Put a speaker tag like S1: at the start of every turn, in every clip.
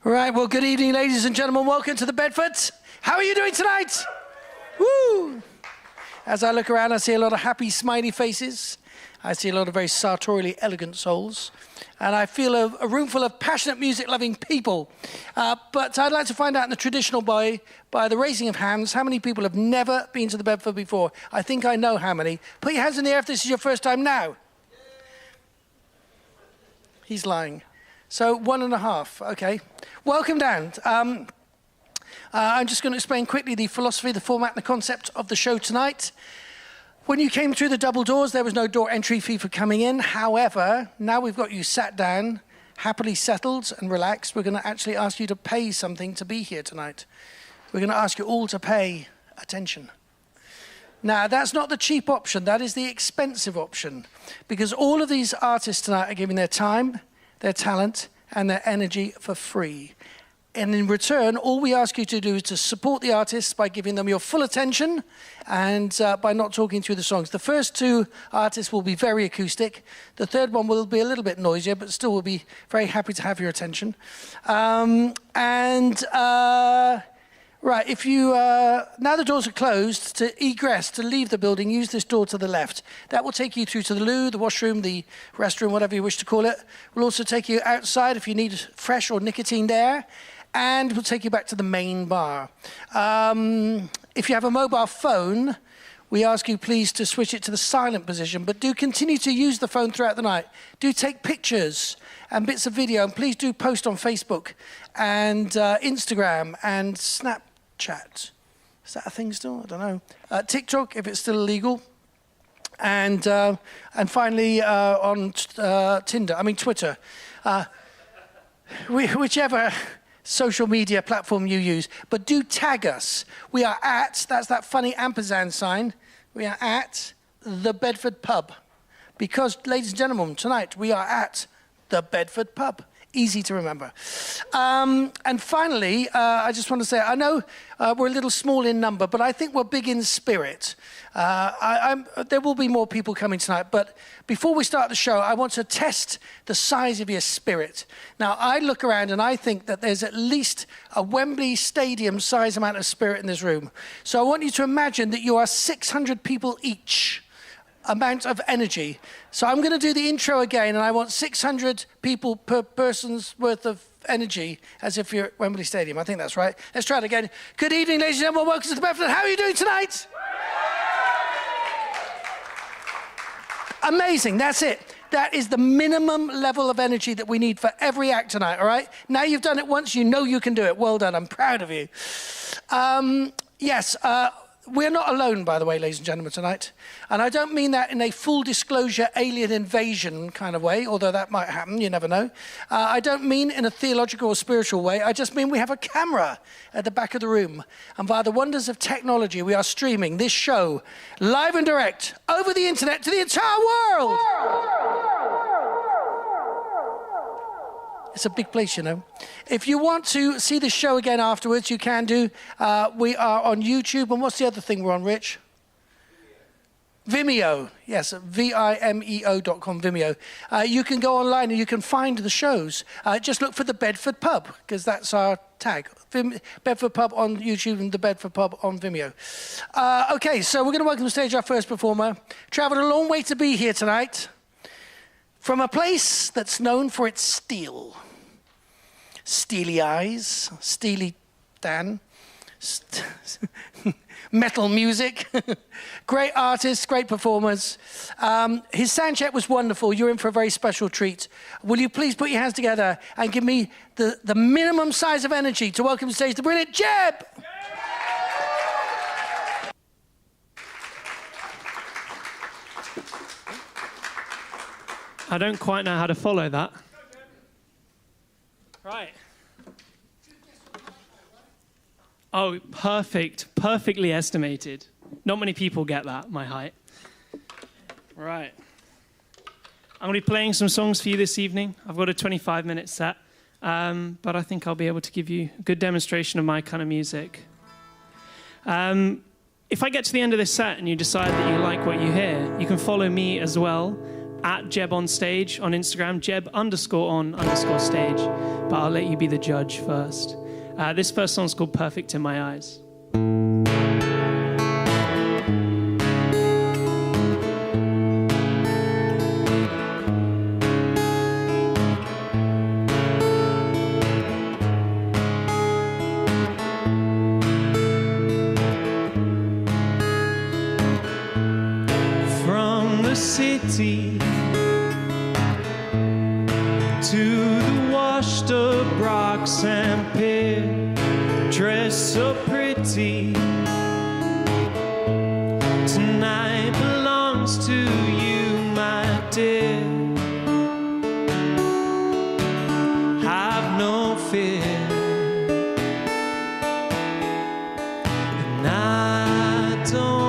S1: Right, well, good evening, ladies and gentlemen. Welcome to the Bedford. How are you doing tonight? Woo! As I look around, I see a lot of happy, smiley faces. I see a lot of very sartorially elegant souls. And I feel a room full of passionate, music-loving people. But I'd like to find out in the traditional way, by the raising of hands, how many people have never been to the Bedford before? I think I know how many. Put your hands in the air if this is your first time now. He's lying. So 1.5, okay. Welcome down. I'm just going to explain quickly the philosophy, the format, and the concept of the show tonight. When you came through the double doors, there was no door entry fee for coming in. However, now we've got you sat down, happily settled and relaxed, we're going to actually ask you to pay something to be here tonight. We're going to ask you all to pay attention. Now, that's not the cheap option. That is the expensive option. Because all of these artists tonight are giving their time, their talent, and their energy for free. And in return, all we ask you to do is to support the artists by giving them your full attention and by not talking through the songs. The first two artists will be very acoustic. The third one will be a little bit noisier, but still will be very happy to have your attention. Right, if you, now the doors are closed, to egress, to leave the building, use this door to the left. That will take you through to the loo, the washroom, the restroom, whatever you wish to call it. We'll also take you outside if you need fresh or nicotine there. And we'll take you back to the main bar. If you have a mobile phone, we ask you please to switch it to the silent position, but do continue to use the phone throughout the night. Do take pictures and bits of video, and please do post on Facebook and Instagram and Snapchat. Is that a thing still? I don't know. TikTok, if it's still illegal. And finally on Twitter. Whichever social media platform you use, but do tag us. We are at, that's that funny ampersand sign, we are at the Bedford Pub. Because, ladies and gentlemen, tonight we are at the Bedford Pub. Easy to remember. And finally, I just want to say, I know we're a little small in number, but I think we're big in spirit. There will be more people coming tonight, but before we start the show, I want to test the size of your spirit. Now, I look around and I think that there's at least a Wembley Stadium size amount of spirit in this room. So I want you to imagine that you are 600 people each. Amount of energy. So I'm going to do the intro again, and I want 600 people per person's worth of energy, as if you're at Wembley Stadium. I think that's right. Let's try it again. Good evening, ladies and gentlemen. Welcome to the Bedford. How are you doing tonight? Amazing. That's it. That is the minimum level of energy that we need for every act tonight, all right? Now you've done it once, you know you can do it. Well done. I'm proud of you. We're not alone, by the way, ladies and gentlemen, tonight. And I don't mean that in a full disclosure alien invasion kind of way, although that might happen, you never know. I don't mean in a theological or spiritual way. I just mean we have a camera at the back of the room. And via the wonders of technology, we are streaming this show live and direct over the internet to the entire world. It's a big place, you know. If you want to see the show again afterwards, you can do. We are on YouTube. And what's the other thing we're on, Rich? Vimeo. Yes, Vimeo.com, Vimeo. You can go online and you can find the shows. Just look for the Bedford Pub, because that's our tag. Bedford Pub on YouTube and the Bedford Pub on Vimeo. Okay, so we're going to welcome to the stage our first performer. Travelled a long way to be here tonight. From a place that's known for its steel. Steely eyes, Steely Dan, metal music, great artists, great performers. His sound check was wonderful. You're in for a very special treat. Will you please put your hands together and give me the minimum size of energy to welcome to the stage the brilliant Jeb!
S2: I don't quite know how to follow that. Right. Oh, perfect. Perfectly estimated. Not many people get that, my height. Right. I'm going to be playing some songs for you this evening. I've got a 25-minute set, but I think I'll be able to give you a good demonstration of my kind of music. If I get to the end of this set and you decide that you like what you hear, you can follow me as well. at JebOnStage on Instagram, Jeb_on_stage. But I'll let you be the judge first. This first song's called Perfect in My Eyes.
S3: City to the washed up rocks and pier, dressed so pretty. Tonight belongs to you, my dear. Have no fear. And I don't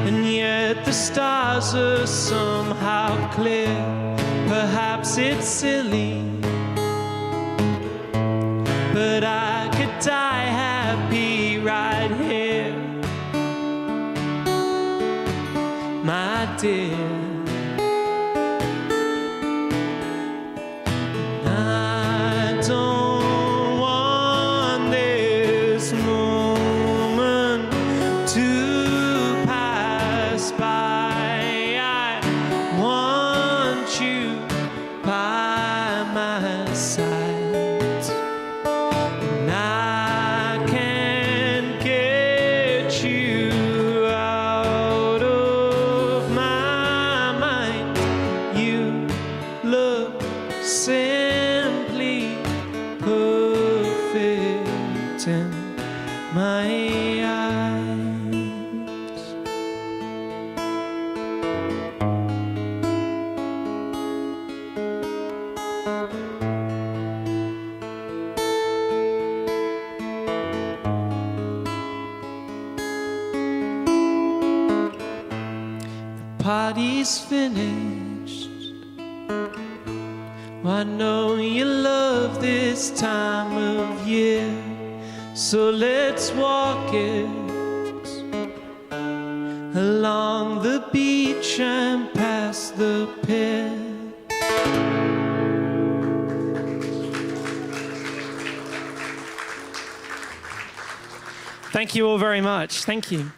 S3: and yet the stars are somehow clear. Perhaps it's silly, but I could die happy right here, my dear. I don't want this moment to pass by. I want you by my side, and I can't get you out of my mind. You look simply perfect in my eyes. The party's finished. I know you love this time of year, so let's walk it along the beach and past the pier.
S2: Thank you all very much. Thank you.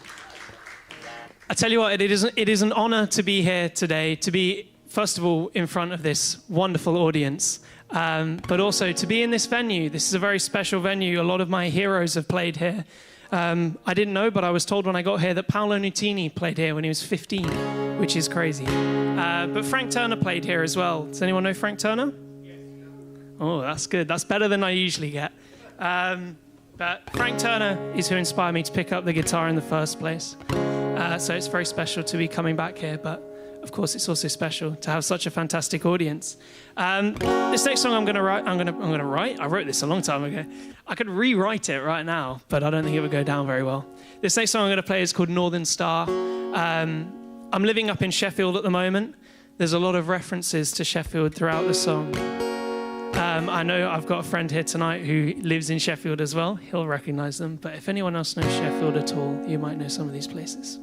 S2: I tell you what, it is an honor to be here today, to be, first of all, in front of this wonderful audience, but also to be in this venue. This is a very special venue. A lot of my heroes have played here. I didn't know, but I was told when I got here that Paolo Nutini played here when he was 15, which is crazy. But Frank Turner played here as well. Does anyone know Frank Turner? Yes. Oh, that's good. That's better than I usually get. But Frank Turner is who inspired me to pick up the guitar in the first place. So it's very special to be coming back here, but of course it's also special to have such a fantastic audience. This next song I'm going to write. I wrote this a long time ago. I could rewrite it right now, but I don't think it would go down very well. This next song I'm going to play is called Northern Star. I'm living up in Sheffield at the moment. There's a lot of references to Sheffield throughout the song. I know I've got a friend here tonight who lives in Sheffield as well. He'll recognize them. But if anyone else knows Sheffield at all, you might know some of these places.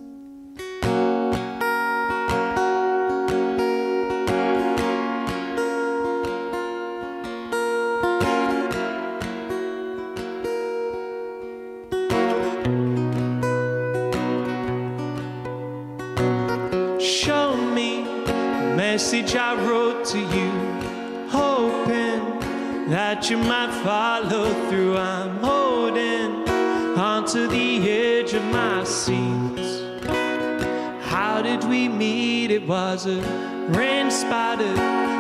S3: Show me the message I wrote to you. hoping that you might follow through. I'm holding onto the edge of my seat. How did we meet? It was a rain-spotted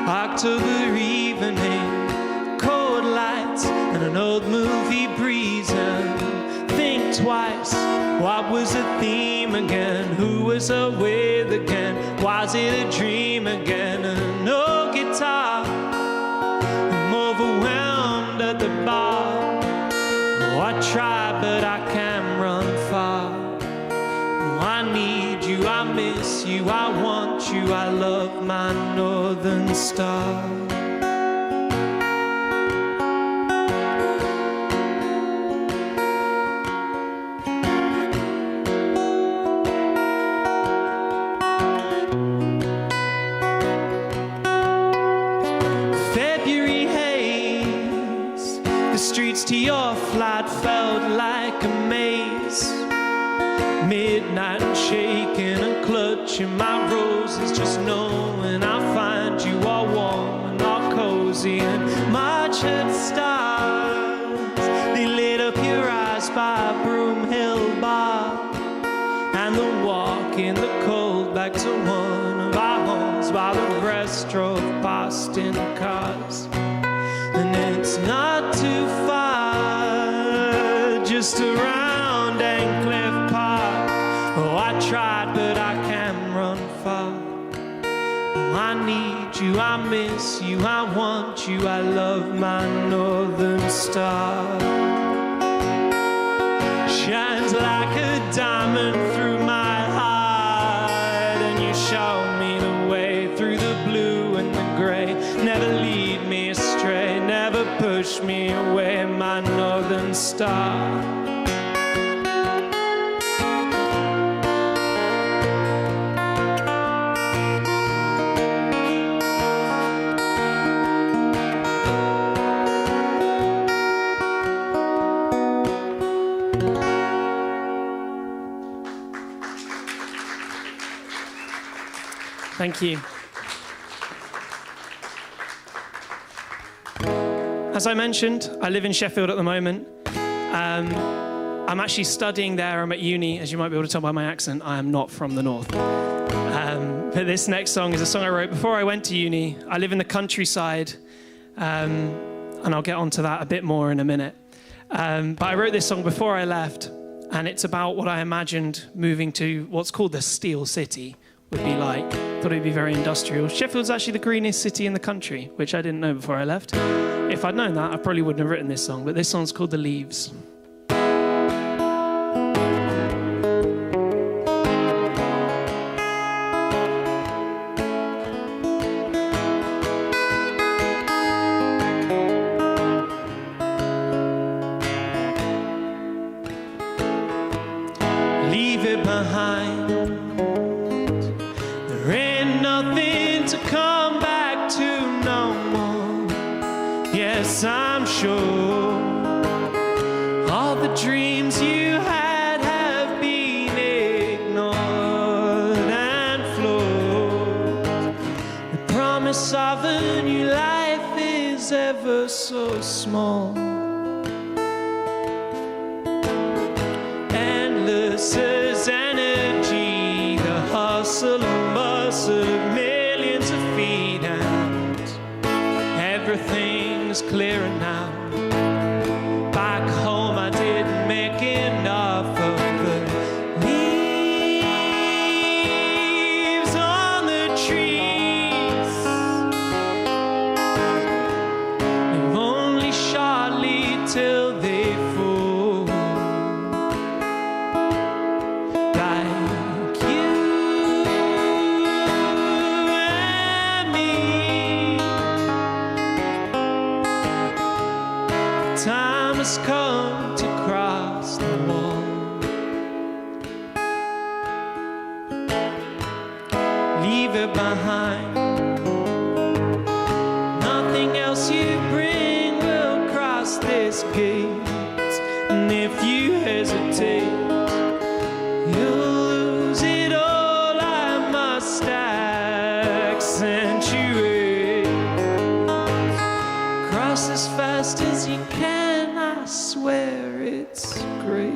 S3: October evening, cold lights and an old movie breeze. And think twice, what was the theme again? Who was with again? Was it a dream again? And no guitar, I'm overwhelmed at the bar. Oh, I try, but I can't run far. Oh, I need you, I miss you, I want you, I love my northern star. To your flat felt like a maze. Midnight and shaking and clutching my roses, just knowing I'll find you all warm and all cozy. And March had stars, they lit up your eyes by Broom Hill Bar, and the walk in the cold back to one of our homes while the rest drove past in cars. And it's not too far, just around Cliff Park. Oh, I tried, but I can't run far. Oh, I need you, I miss you, I want you, I love my northern star. Shines like a diamond through my heart, and you show me the way through the blue and the gray. Never lead me astray, never push me away, my northern star.
S2: Thank you. As I mentioned, I live in Sheffield at the moment. I'm actually studying there. I'm at uni, as you might be able to tell by my accent. I am not from the north. But this next song is a song I wrote before I went to uni. I live in the countryside, and I'll get onto that a bit more in a minute. But I wrote this song before I left, and it's about what I imagined moving to what's called the Steel City would be like. Thought it'd be very industrial. Sheffield's actually the greenest city in the country, which I didn't know before I left. If I'd known that, I probably wouldn't have written this song, but this song's called The Leaves.
S3: Leave it behind. There ain't nothing to come back to no more. Yes, I'm sure all the dreams you had have been ignored and flawed. The promise of a new life is ever so small. Endless as energy, the hustle and bustle of millions of feet, and everything's clearer now. Back home I didn't make enough of the leaves on the trees. Live only shortly till they fall. Like you and me. Time has come to cross the wall. Leave it behind. Nothing else you bring will cross this gate. And if you hesitate, you'll lose it all. I must accentuate. fast as you can. I swear it's great.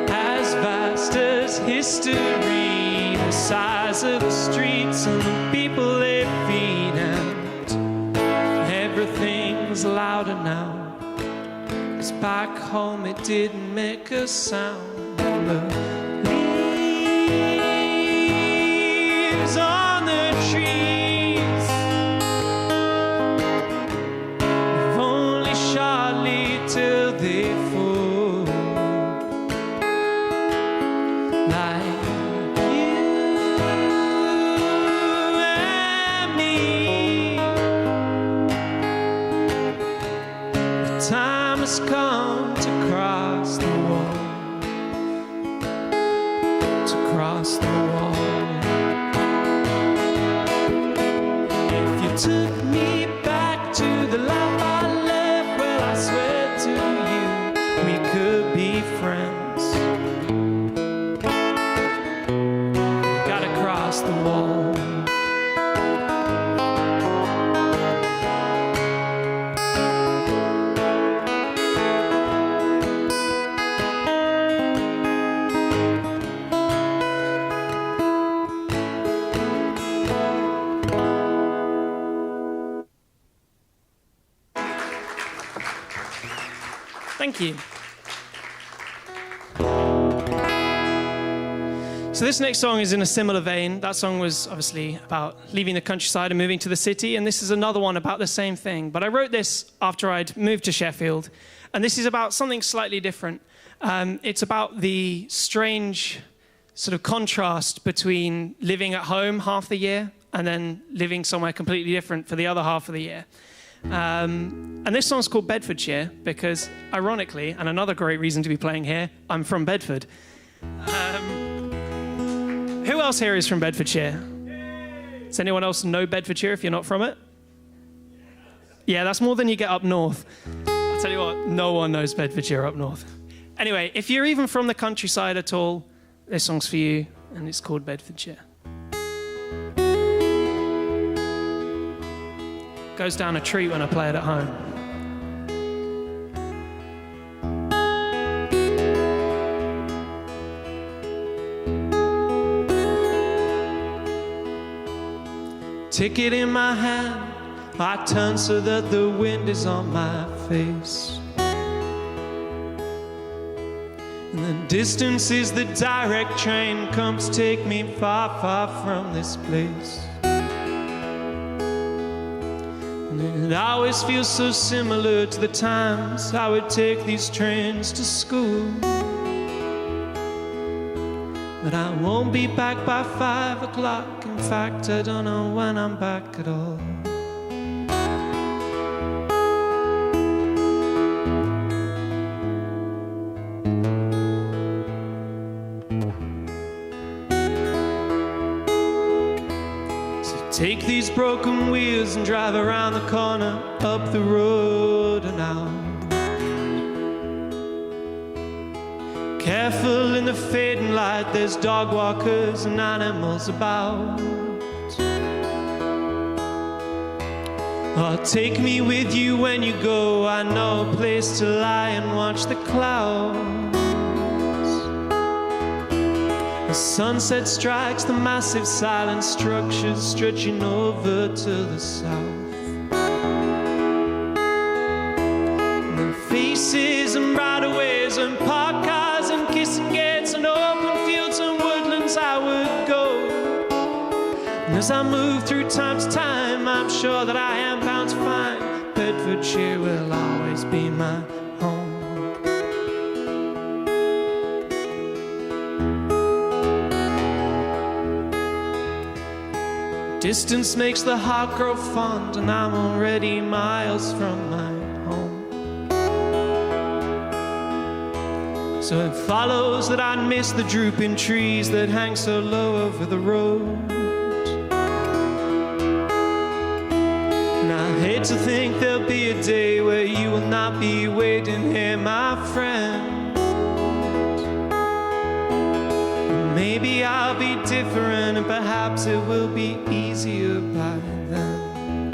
S3: As vast as history, the size of the streets and the people they feed, and everything's louder now. 'Cause back home it didn't make a sound. The leaves on the trees, if only shortly till they fall, like you and me. The time has come to cross the wall, to cross the wall. If you took me back to the life I left, well, I swear to you, we could be friends. Gotta cross the wall. Thank you. So this next song is in a similar vein. That song was obviously about leaving the countryside and moving to the city, and this is another one about the same thing. But I wrote this after I'd moved to Sheffield, and this is about something slightly different. It's about the strange sort of contrast between living at home half the year and then living somewhere completely different for the other half of the year. And this song's called Bedfordshire because, ironically, and another great reason to be playing here, I'm from Bedford. Who else here is from Bedfordshire? Does anyone else know Bedfordshire if you're not from it? Yeah, that's more than you get up north. I'll tell you what, no one knows Bedfordshire up north. Anyway, if you're even from the countryside at all, this song's for you, and it's called Bedfordshire. Goes down a treat when I play it at home. Ticket in my hand, I turn so that the wind is on my face. And the distance is the direct train comes take me far, far from this place. And it always feels so similar to the times I would take these trains to school. But I won't be back by 5 o'clock. In fact, I don't know when I'm back at all. Take these broken wheels and drive around the corner, up the road and out. Careful in the fading light, there's dog walkers and animals about. Oh, take me with you when you go, I know a place to lie and watch the clouds. The sunset strikes the massive silent structures stretching over to the south. And the faces and right-of-ways and parked cars and kissing gates and open fields and woodlands I would go. And as I move through time to time, I'm sure that I am bound to find Bedfordshire will always be my home. Distance makes the heart grow fond, and I'm already miles from my home. So it follows that I'd miss the drooping trees that hang so low over the road. And I hate to think there'll be a day where you will not be waiting here, my friend. Maybe I'll be different, and perhaps it will be easier by then.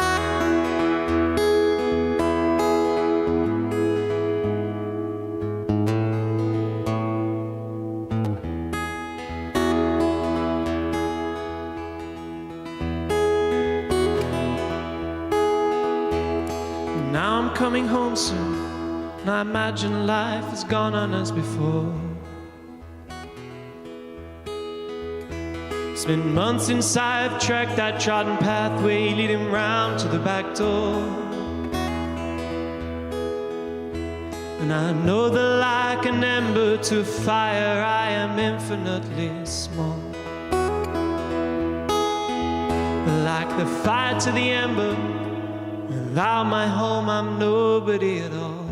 S3: I'm coming home soon, and I imagine life has gone on as before. It's been months since I've trekked that trodden pathway leading round to the back door. And I know that like an ember to fire, I am infinitely small. But like the fire to the ember, without my home I'm nobody at all.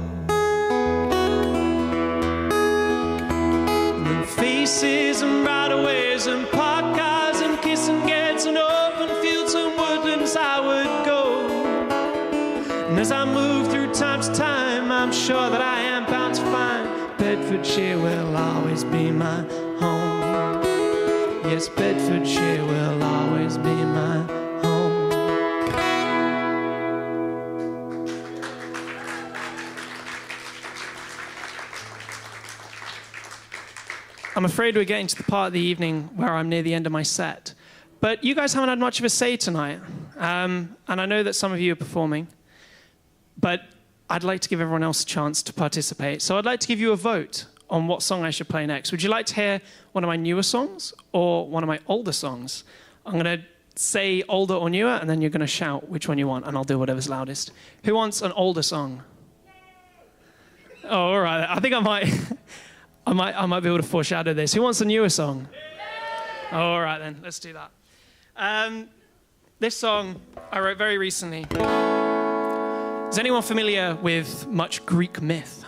S3: And faces and right of ways and parked cars and kissing gates and open fields and woodlands I would go. And as I move through time to time, I'm sure that I am bound to find Bedfordshire will always be my home. Yes, Bedfordshire will always be my home.
S2: I'm afraid we're getting to the part of the evening where I'm near the end of my set. But you guys haven't had much of a say tonight. And I know that some of you are performing. But I'd like to give everyone else a chance to participate. So I'd like to give you a vote on what song I should play next. Would you like to hear one of my newer songs or one of my older songs? I'm going to say older or newer, and then you're going to shout which one you want, and I'll do whatever's loudest. Who wants an older song? Oh, all right. I think I might be able to foreshadow this. Who wants a newer song? Oh, all right, then. Let's do that. This song I wrote very recently. Is anyone familiar with much Greek myth?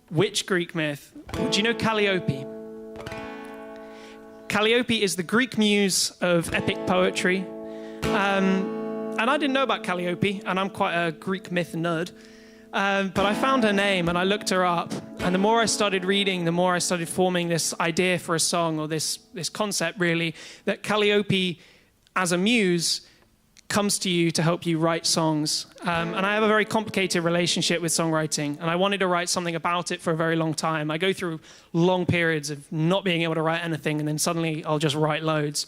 S2: Which Greek myth? Do you know Calliope? Calliope is the Greek muse of epic poetry. And I didn't know about Calliope, and I'm quite a Greek myth nerd. But I found her name, and I looked her up. And the more I started reading, the more I started forming this idea for a song, or this concept, really, that Calliope, as a muse, comes to you to help you write songs. And I have a very complicated relationship with songwriting, and I wanted to write something about it for a very long time. I go through long periods of not being able to write anything, and then suddenly I'll just write loads.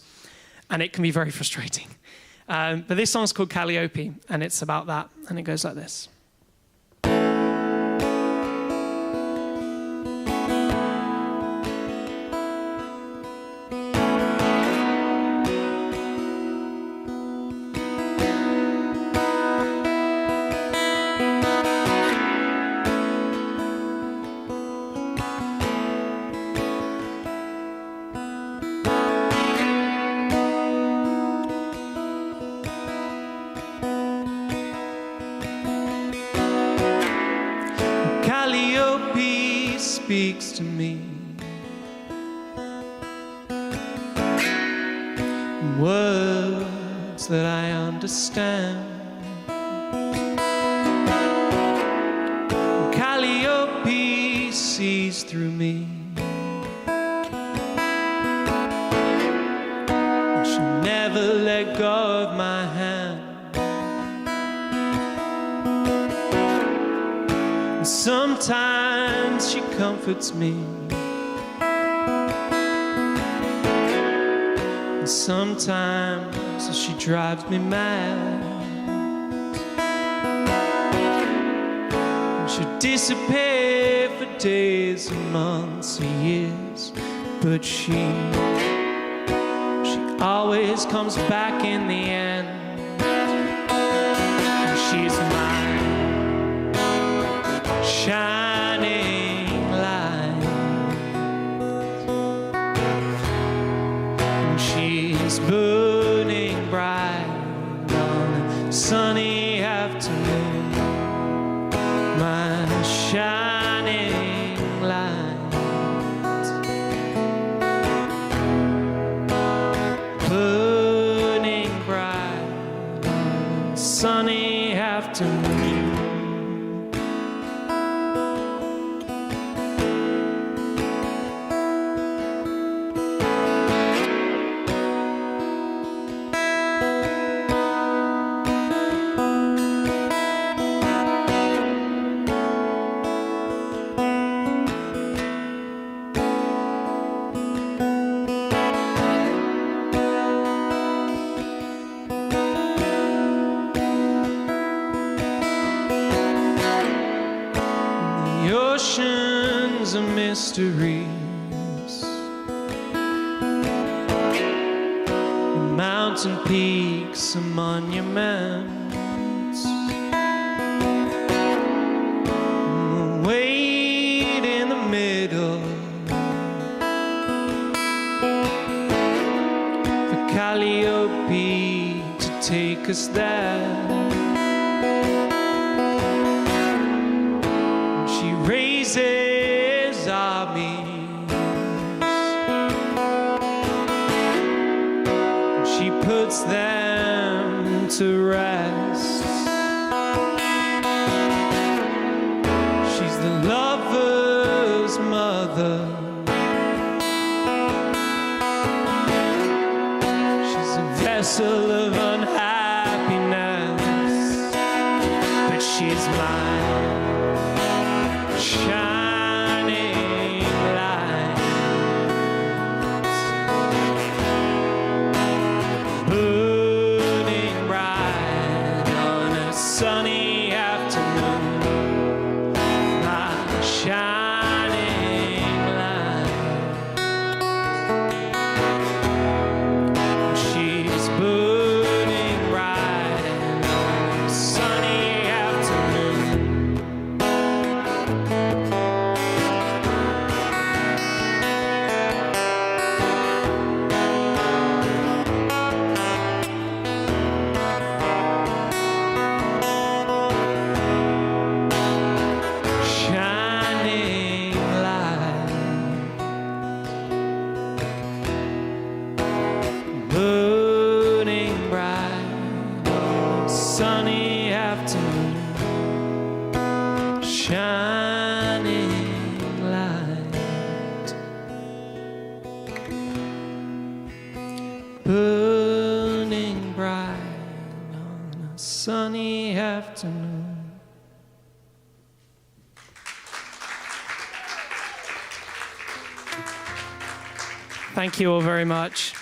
S2: And it can be very frustrating. But this song's called Calliope, and it's about that, and it goes like this.
S3: Calliope speaks to me, words that I understand. Calliope sees through me, and she'll never let go of my hand. Sometimes she comforts me, and sometimes she drives me mad. And she'll disappear for days and months and years, but she always comes back in the end. And she's mine, shining light, and she's burning bright on a sunny afternoon. My shining light, burning bright on a sunny afternoon. mysteries, mountain peaks and monuments, wait in the middle for Calliope to take us there. She raises armies, she puts them to rest. She's the lover's mother, she's a vessel of unhappiness, but she's mine, shining light, burning bright on a sunny afternoon, my shining light. She's burning bright on a sunny afternoon. Shining light, burning bright on a sunny afternoon. Shining light, burning bright on a sunny afternoon.
S2: Thank you all very much.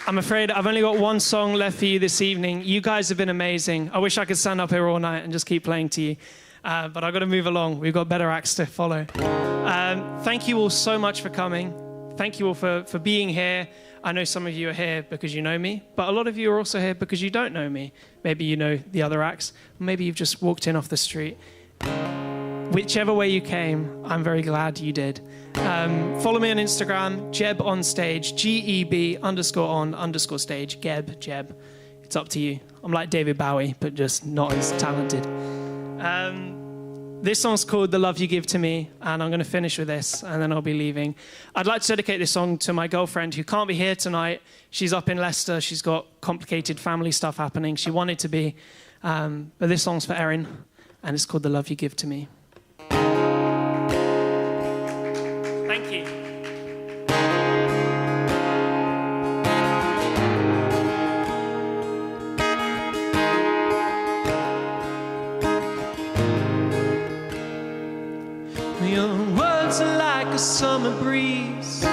S2: I'm afraid I've only got one song left for you this evening. You guys have been amazing. I wish I could stand up here all night and just keep playing to you. But I've got to move along. We've got better acts to follow. Thank you all so much for coming. Thank you all for being here. I know some of you are here because you know me, but a lot of you are also here because you don't know me. Maybe you know the other acts. Maybe you've just walked in off the street. Whichever way you came, I'm very glad you did. Follow me on Instagram, JebOnStage, GEB_on_stage, Jeb. It's up to you. I'm like David Bowie, but just not as talented. This song's called The Love You Give to Me, and I'm going to finish with this, and then I'll be leaving. I'd like to dedicate this song to my girlfriend who can't be here tonight. She's up in Leicester. She's got complicated family stuff happening. She wanted to be, but this song's for Erin, and it's called The Love You Give to Me. Thank you.
S3: Your words are like a summer breeze,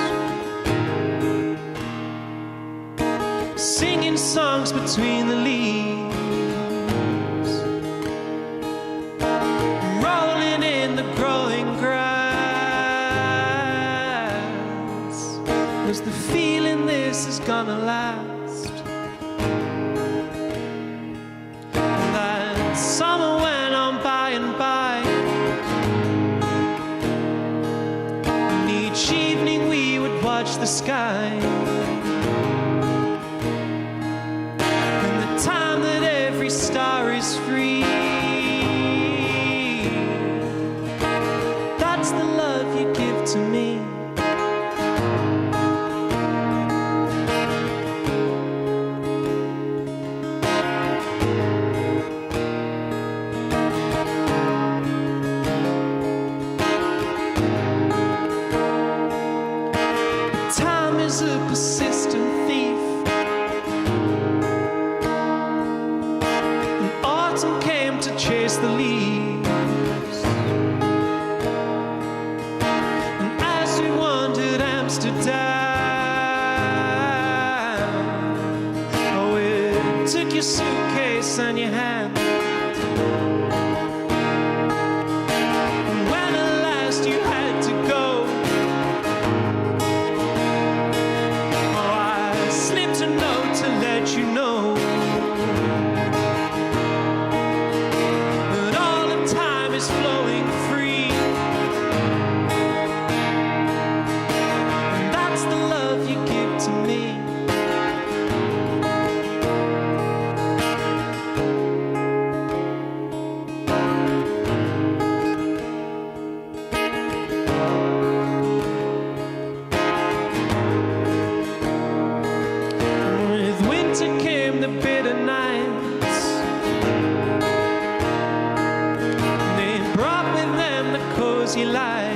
S3: singing songs between the leaves, rolling in the growing grass. There's the feeling this is gonna last. That summer went on by and by. Each evening we would watch the sky, and the time that every star is free, that's the love you give to me. Time is a persistent thief, and autumn came to chase the leaves. And as we wandered Amsterdam, oh, it took your suitcase and your hand. And when at last you had to go, give to me. With winter came the bitter nights. They brought with them the cozy light.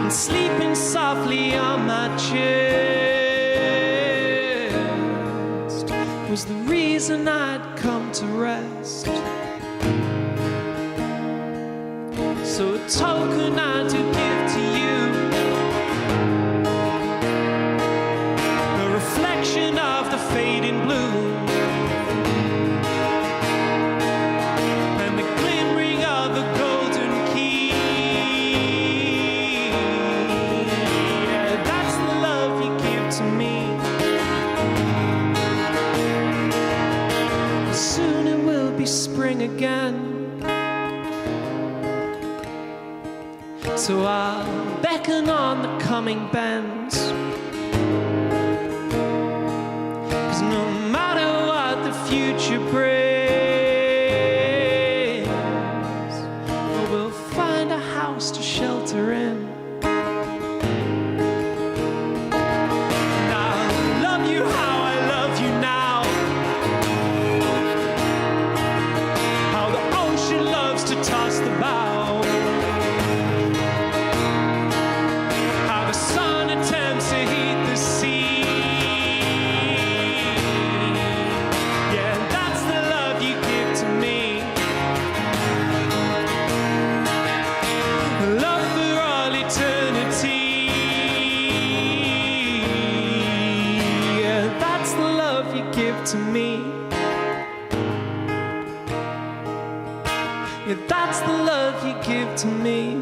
S3: And sleeping softly on my chest was the reason I'd come to rest. So a token I do give to you, a reflection of the fading blue, and the glimmering of a golden key. Yeah, that's the love you give to me. Soon it will be spring again. So I'll beckon on the coming bends. 'Cause no matter what the future brings, we'll find a house to shelter in. And I'll love you how I love you now. How the ocean loves to toss the bow. To me, yeah, that's the love you give to me.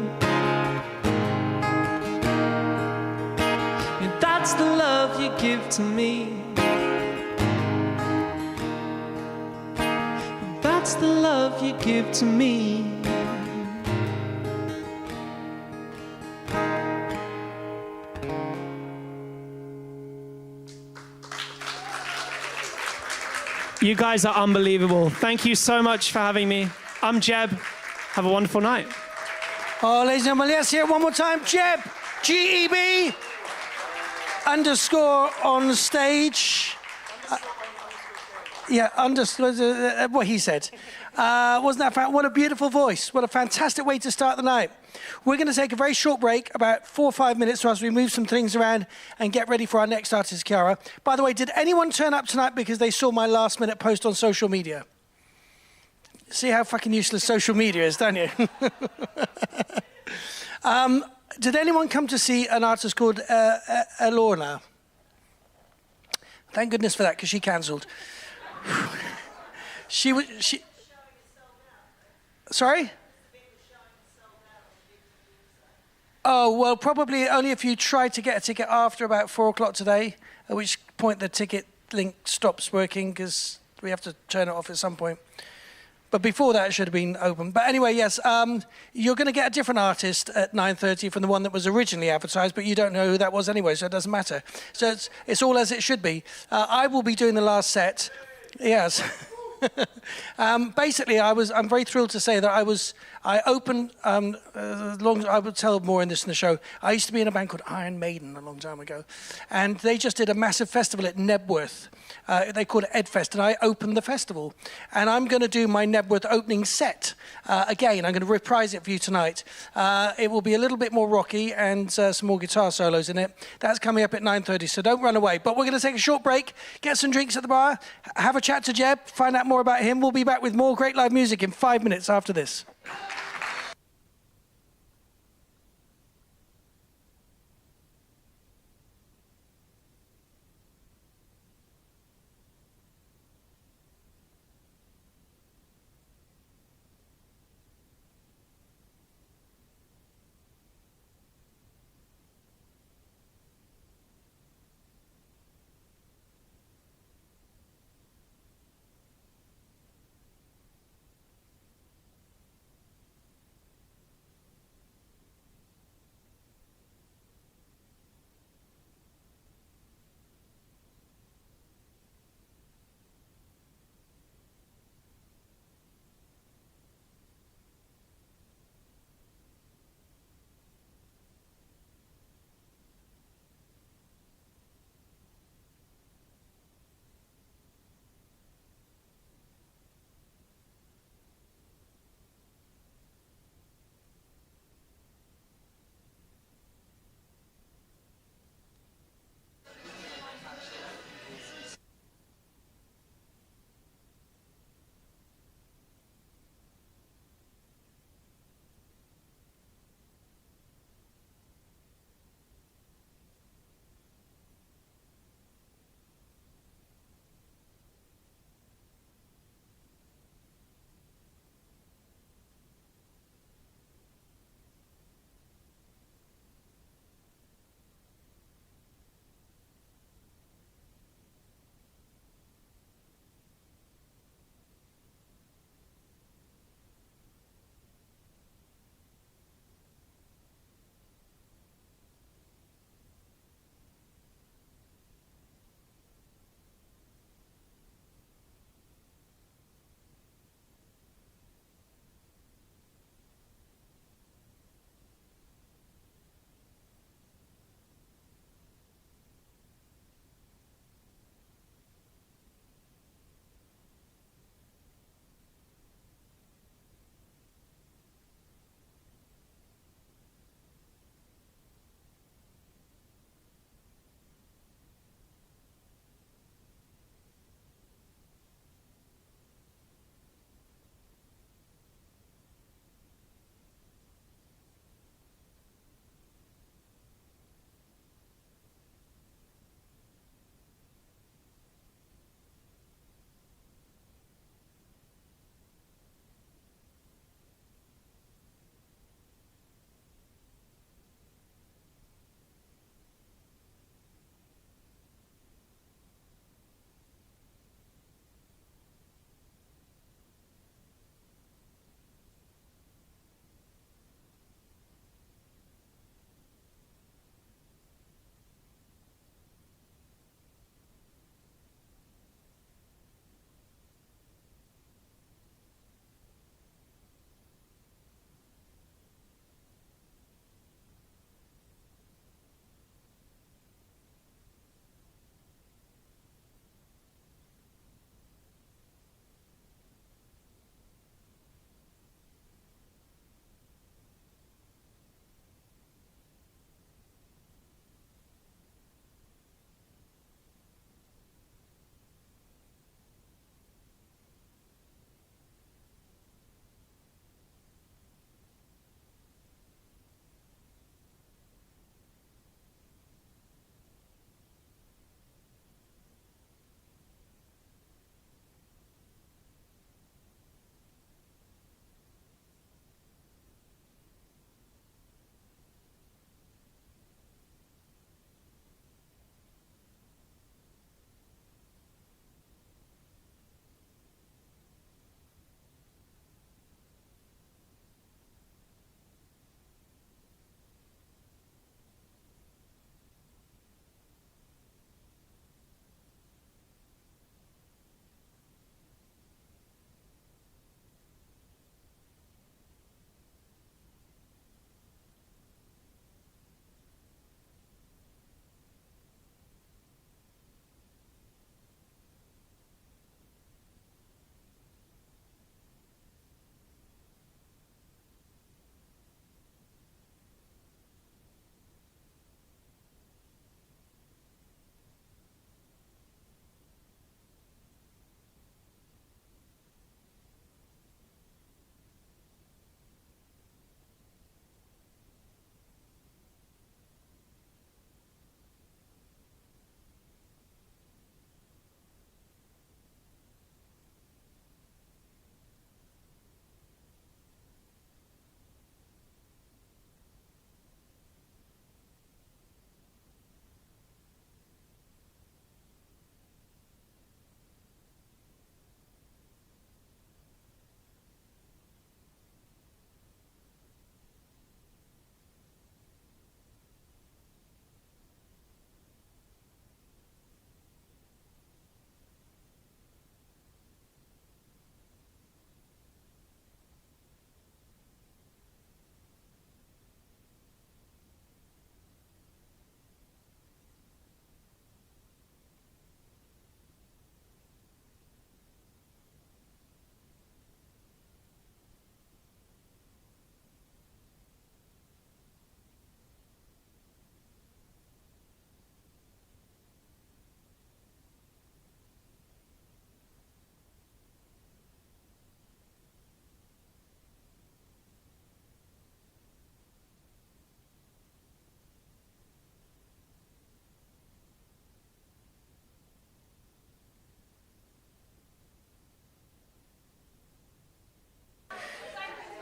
S3: Yeah, that's the love you give to me. That's the love you give to me.
S2: You guys are unbelievable. Thank you so much for having me. I'm Jeb. Have a wonderful night.
S1: Oh, ladies and gentlemen, let's hear it one more time. Jeb, G-E-B, _ on stage. Yeah, what he said. Wasn't that what a beautiful voice. What a fantastic way to start the night. We're going to take a very short break, about 4 or 5 minutes, as we move some things around and get ready for our next artist, CHIARA. By the way, did anyone turn up tonight because they saw my last-minute post on social media? See how fucking useless social media is, don't you? Did anyone come to see an artist called Elorna? Thank goodness for that, because she cancelled. She. Sorry? Oh, well, probably only if you tried to get a ticket after about 4 o'clock today, at which point the ticket link stops working because we have to turn it off at some point. But before that, it should have been open. But anyway, yes, you're going to get a different artist at 9:30 from the one that was originally advertised, but you don't know who that was anyway, so it doesn't matter. So it's all as it should be. I will be doing the last set. Yes. Basically, I'm very thrilled to say that I opened, I would tell more in this in the show. I used to be in a band called Iron Maiden a long time ago, and they just did a massive festival at Nebworth. They called it Edfest, and I opened the festival. And I'm going to do my Nebworth opening set again. I'm going to reprise it for you tonight. It will be a little bit more rocky and some more guitar solos in it. That's coming up at 9:30, so don't run away. But we're going to take a short break, get some drinks at the bar, have a chat to Jeb, find out more about him. We'll be back with more great live music in 5 minutes after this.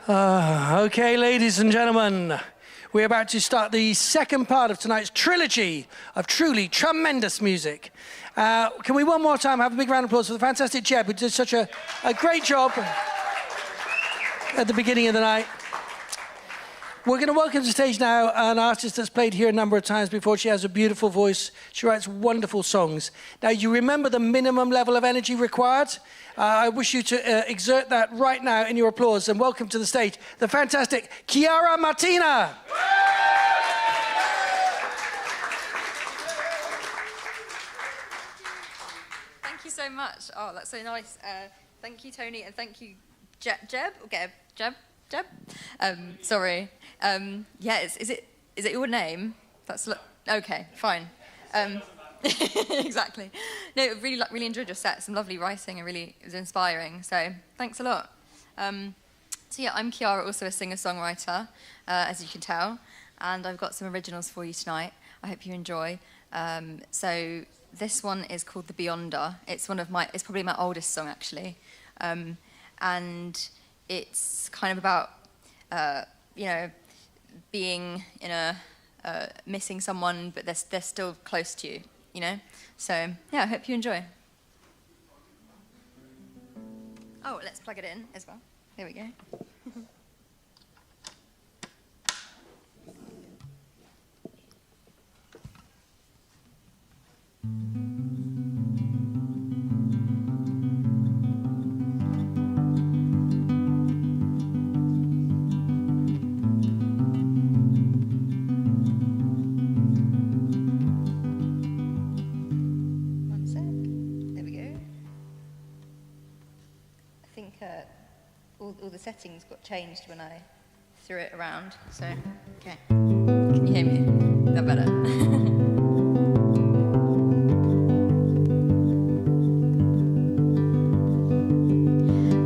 S1: Okay, ladies and gentlemen, we're about to start the second part of tonight's trilogy of truly tremendous music. Can we one more time have a big round of applause for the fantastic Jeb, who did such a great job at the beginning of the night. We're going to welcome to the stage now an artist that's played here a number of times before. She has a beautiful voice. She writes wonderful songs. Now, you remember the minimum level of energy required? I wish you to exert that right now in your applause. And welcome to the stage, the fantastic CHIARA MARTINA.
S4: Thank you so much. Oh, that's so nice. Thank you, Tony, and thank you, Jeb. Sorry. Yeah, is it your name? That's okay. Fine. Exactly. No, really enjoyed your set. Some lovely writing, and it was inspiring. So thanks a lot. So yeah, I'm CHIARA, also a singer-songwriter, as you can tell, and I've got some originals for you tonight. I hope you enjoy. So this one is called The Beyonder. It's probably my oldest song actually, and it's kind of about being in a missing someone, but they're still close to you, you know. So yeah, I hope you enjoy. Oh, let's plug it in as well. There we go. All the settings got changed when I threw it around, so, okay. Can you hear me? Is that better?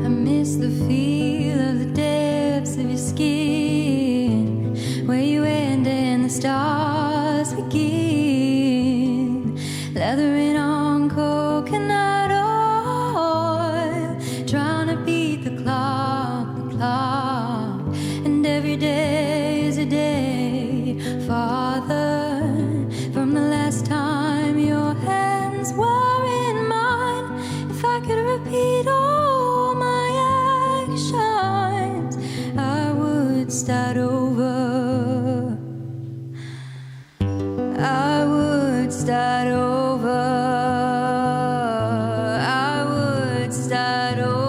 S4: I miss the feel of the depths of your skin, where you end and the stars begin, lathering on coconut oil, trying to beat the clock. And every day is a day farther from the last time your hands were in mine. If I could repeat all my actions, I would start over. I would start over. I would start over.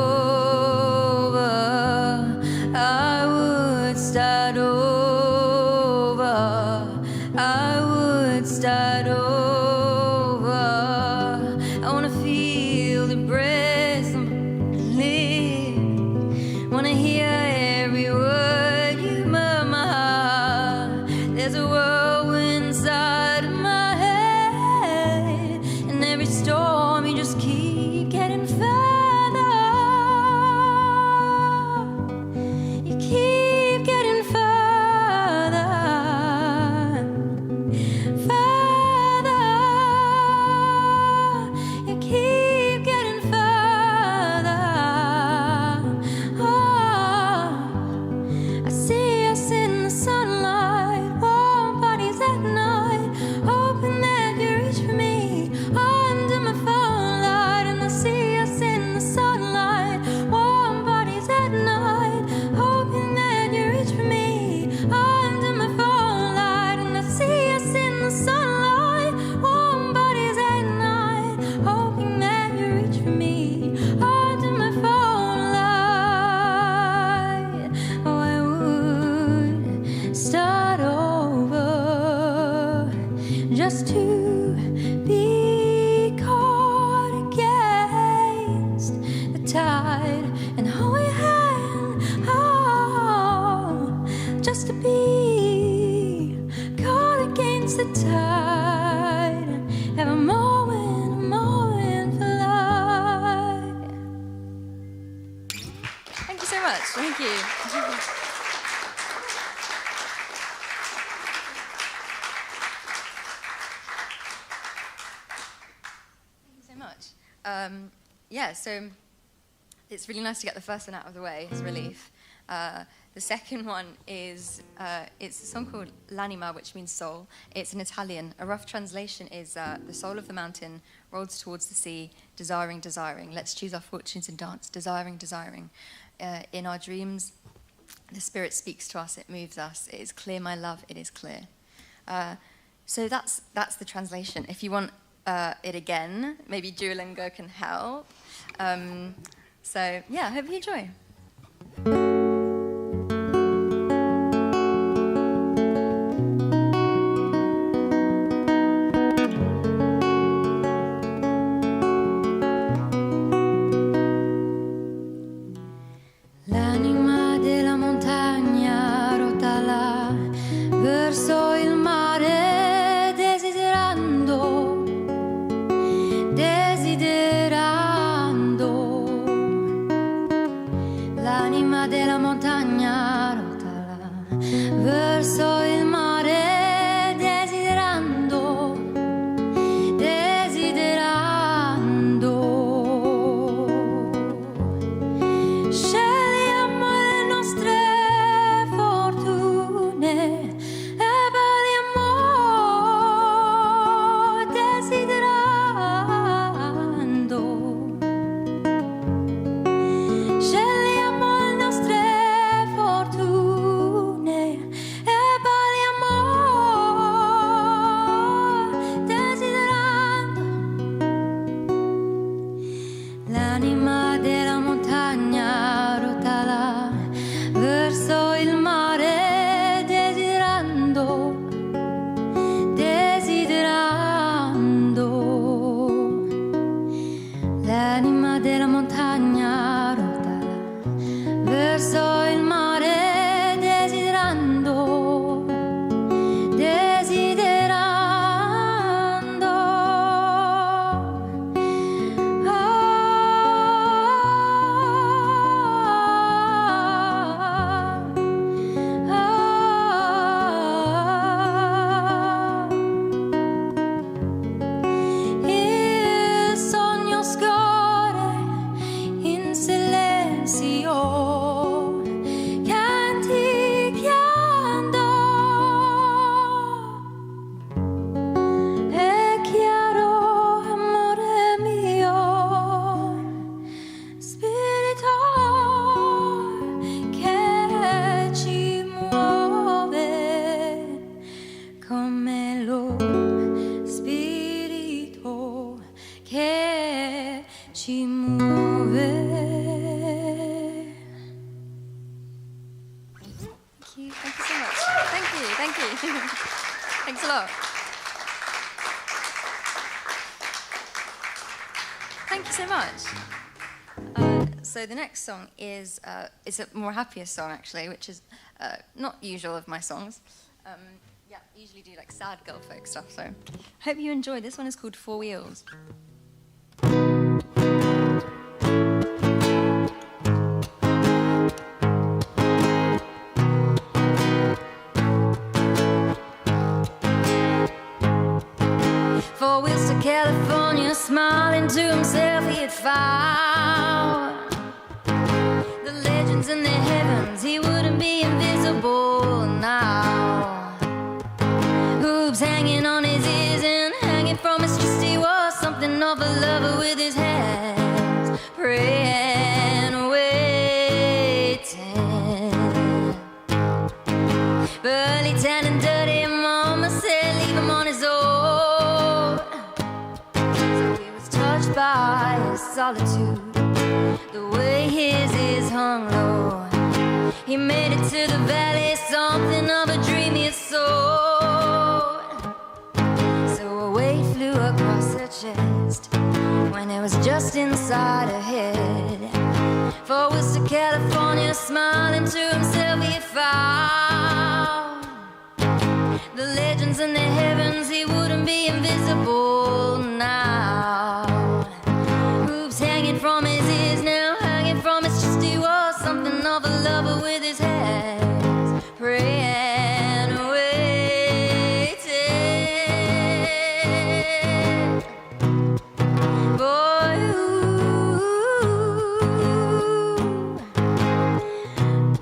S4: Start over. I would start over. I wanna feel the breath on my lips. Wanna hear every word you murmur. There's a whirlwind inside of my head, and every storm you just keep getting further. You keep getting further, further. You keep getting further. Oh, I see us in the sunlight, warm bodies at night, hoping that you reach for me under my phone light. And I see us in the sunlight, warm bodies at night, hoping that you reach for me under my phone light. And I see us in the sunlight, warm bodies at night, hoping that you reach for me under my phone light. Oh, I would start over just to be caught against the tide and hold your hand. Oh, just to be caught against the tide and have a moment for life. Thank you so much. Thank you. So much. Yeah, so it's really nice to get the first one out of the way. It's a relief.
S5: The second one is, it's a song called L'anima, which means soul. It's in Italian. A rough translation is, the soul of the mountain rolls towards the sea, desiring, desiring. Let's choose our fortunes and dance, desiring, desiring. In our dreams, the Spirit speaks to us, it moves us. It is clear, my love, it is clear. So that's the translation. If you want it again, maybe Duolingo can help. So yeah, I hope you enjoy.
S4: L'anima della montagna rotala verso il mare desiderando, desiderando. L'anima della montagna rotala verso il mare desiderando, desiderando. Scegliamo le nostre fortune e balliamo desiderando. Scegliamo le nostre fortune e balliamo desiderando. L'anima della montagna rotala verso il mare desiderando, desiderando. L'anima della montagna rotala verso il mare desiderando, desiderando. Il sogno scorre in silenzio, canticchiando. È chiaro, amore mio, spirito che ci muove come lo spirito che ci muove.
S5: Thank you so much. Thank you. Thanks a lot. Thank you so much. So the next song is it's a more happier song actually, which is not usual of my songs. Yeah, I usually do like sad girl folk stuff. So hope you enjoy. This one is called Four Wheels.
S4: Four wheels to California, smiling to himself he had found the legends in the heavens, he wouldn't be invisible now. Hoops hanging on his ears and hanging from his chest, he was something of a lover with his hands praying, waiting. Burly, tan and dirty, mama said leave him on his own. So he was touched by his solitude, the way his is hung low. He made it to the valley, something of a dream he had sown. So a weight flew across her chest when it was just inside her head. For wheels to California, smiling to himself he had found the legends in the heavens, he wouldn't be invisible now. Hoops hanging from his ears, now hanging from his chest, he was something of a lover with his hands praying, waiting. Boy, ooh,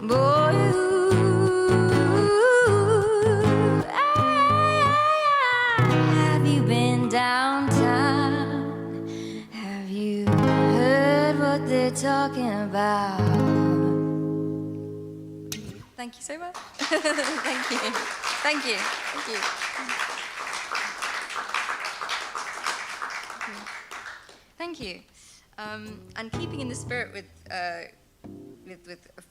S4: boy, ooh. downtown. Have you heard what they're talking about?
S5: Thank you so much. Thank you. Thank you. Thank you. Thank you. And keeping in the spirit with a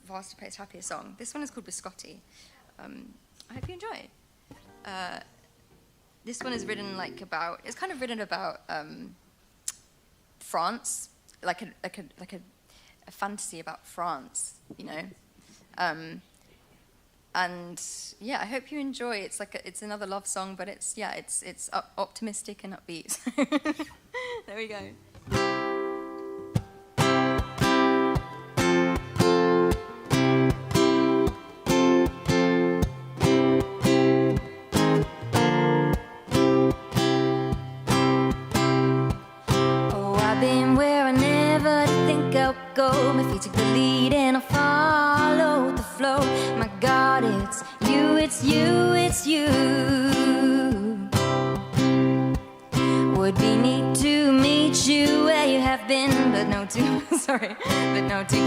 S5: faster paced, happier song, this one is called Biscotti. I hope you enjoy it. This one is written it's kind of written about France, like a fantasy about France, you know. And yeah, I hope you enjoy. It's another love song, but it's optimistic and upbeat. There we go.
S4: Oh, I've been where I never did think I'd go. My feet took the lead and I followed the flow. My God, it's you, it's you, it's you. Would be neat to meet you where you have been, but no two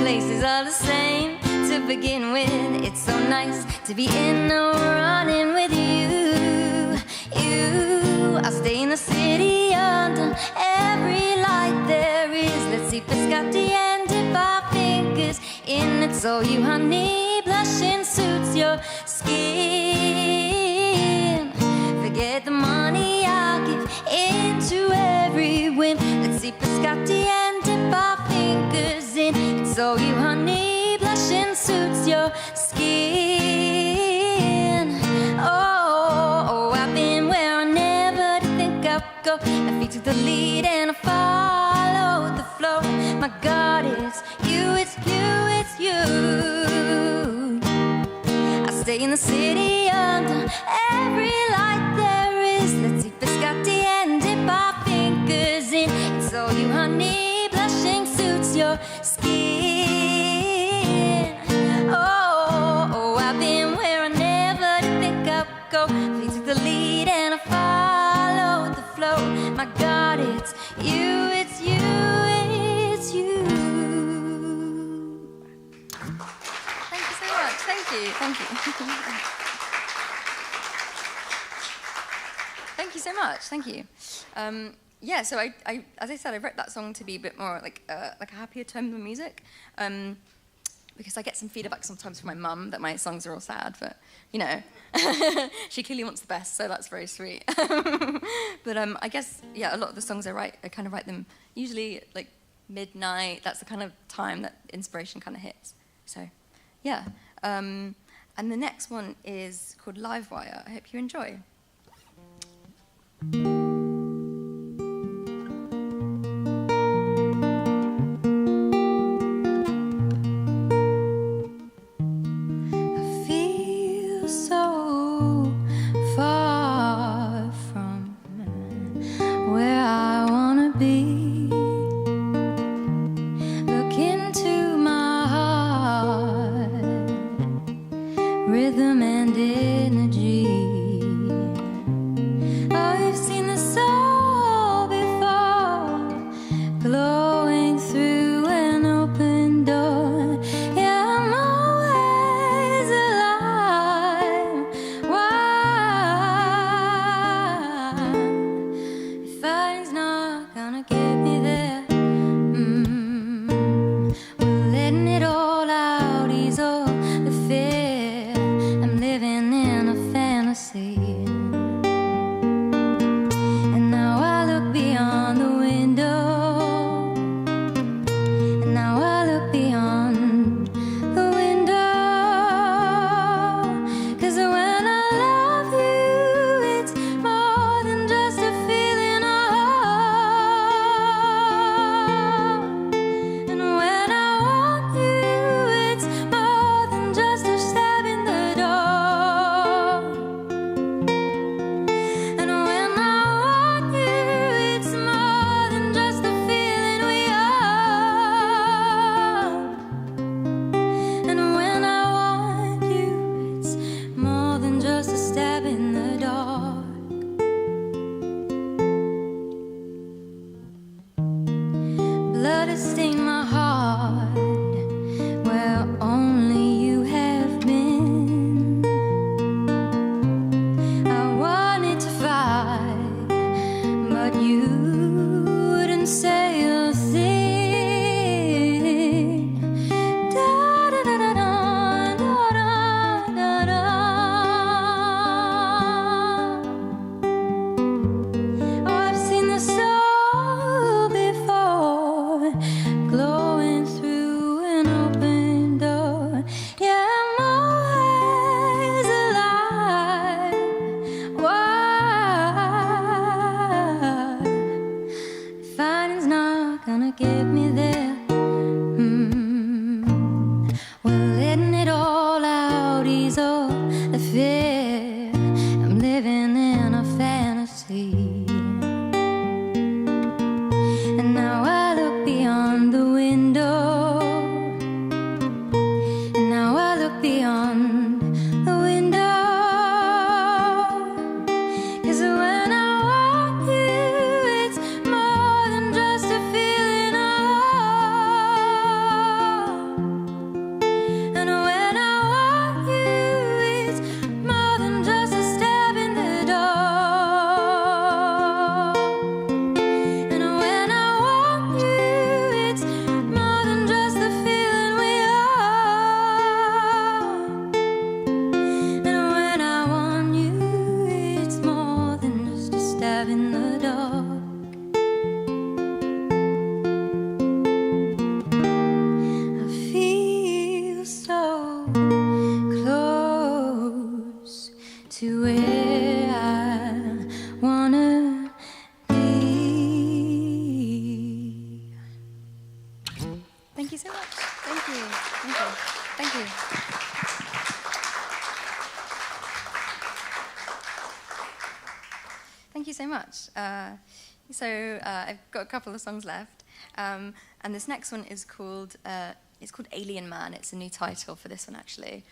S4: places are the same to begin with. It's so nice to be in the running with you. I stay in the city under every light there is. Let's see Biscotti and dip our fingers in. It's all you, honey. Blushing suits your skin. Forget the money, I'll give in to every whim. Let's see Biscotti and dip our fingers in. It's all you, honey. Blushing suits your skin. Oh, I've been where I never did think I'd go. My feet took the lead and I followed the flow. My God, it's you, it's you, it's you. I stay in the city under every light there is. Let's see Biscotti and dip our fingers in. It's all you, honey. Blushing suits your skin. Oh, I've been where I never did think I'd go. They took the lead and I followed the flow. My God, it's you, it's you, it's you.
S5: Thank you so much. Thank you. Thank you. Thank you so much. Thank you. Yeah, so I, as I said, I wrote that song to be a bit more like a happier tone of music, because I get some feedback sometimes from my mum that my songs are all sad, but you know, she clearly wants the best, so that's very sweet. But I guess a lot of the songs I kind of write them usually like midnight. That's the kind of time that inspiration kind of hits. So, yeah. And the next one is called Livewire. I hope you enjoy.
S4: Rhythm and energy. Oh, you've seen the blood has stained my heart where only you have been. I wanted to fight, but you wouldn't say a thing. Da da da da da da da da. Oh, I've seen the soul before, glowing through an open door. Yeah, I'm always alive. Why? Fighting's not gonna get me there. Well, letting it all out is all the fear. I'm living in a fantasy. And now I look beyond the window. And now I look beyond the window. 'Cause when I want you, it's more than just a feeling of love. And when I want you, it's more than just a step in the door. And when I want you, it's more than just the feeling we are. And when I want you, it's more than just a stab in the dark. I feel so close to where I wanna be. Thank you so much. Thank you. Thank you. Thank you. Thank you so much. I've got a couple of songs left, and this next one is called Alien Man. It's a new title for this one, actually.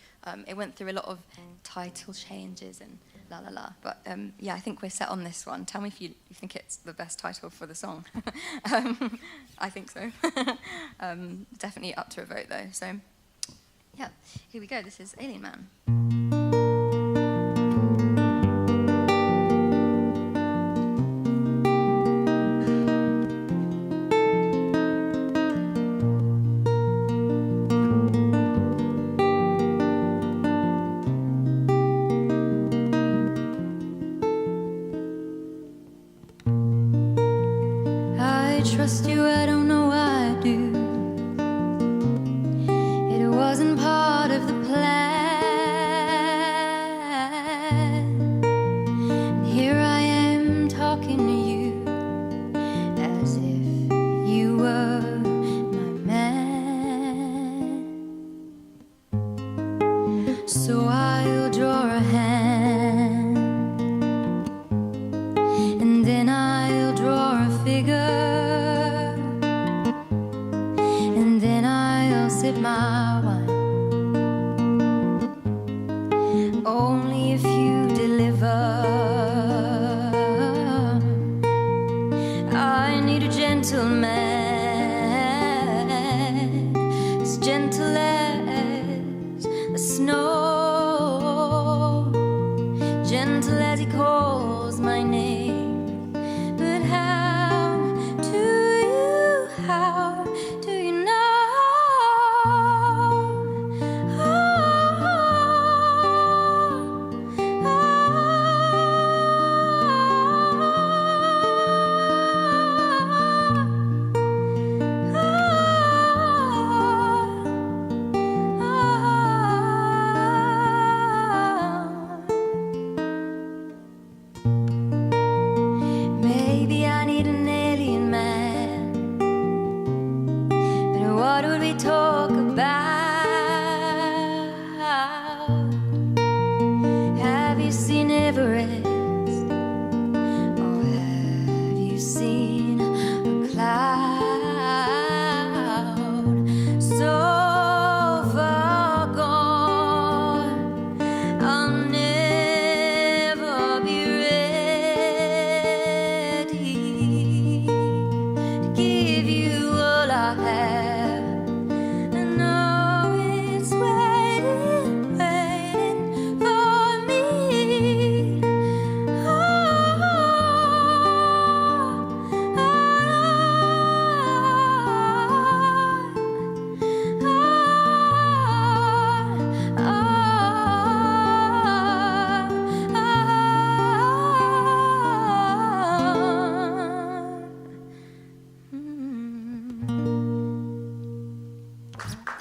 S4: It went through a lot of title changes and la la la, but yeah, I think we're set on this one. Tell me if you think it's the best title for the song. I think so. Definitely up to a vote, though. So yeah, here we go. This is Alien Man. I trust you, I don't know why I do. It wasn't part of the plan. Here I am talking to you as if you were my man. So I'll draw a hand, and then I'll draw a figure,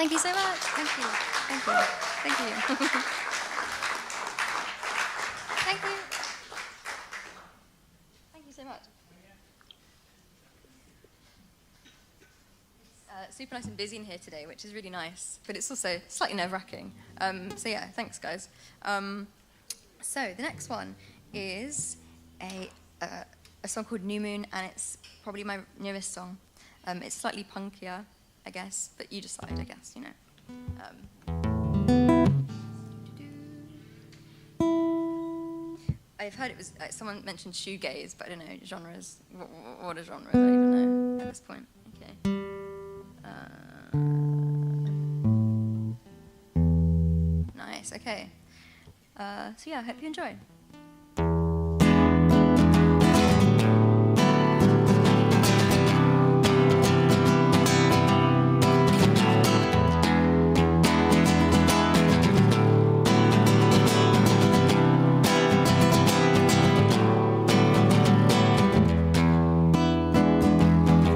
S5: Thank you so much. Thank you. Thank you. Thank you. Thank you. Thank you so much. Super nice and busy in here today, which is really nice, but it's also slightly nerve-wracking. So yeah, thanks guys. So the next one is a song called New Moon, and it's probably my newest song. It's slightly punkier, I guess, but you decide, I guess, you know. I've heard it was, someone mentioned shoegaze, but I don't know, genres, what are genres? I don't even know at this point. Okay. Nice, okay. So yeah, I hope you enjoy.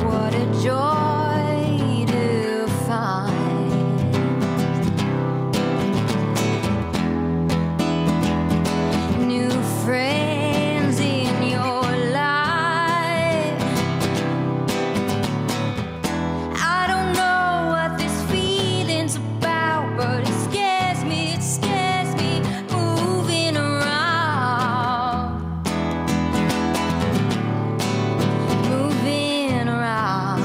S4: What a joy to find new friends in your life. I don't know what this feeling's about, but it scares me moving around. Moving around.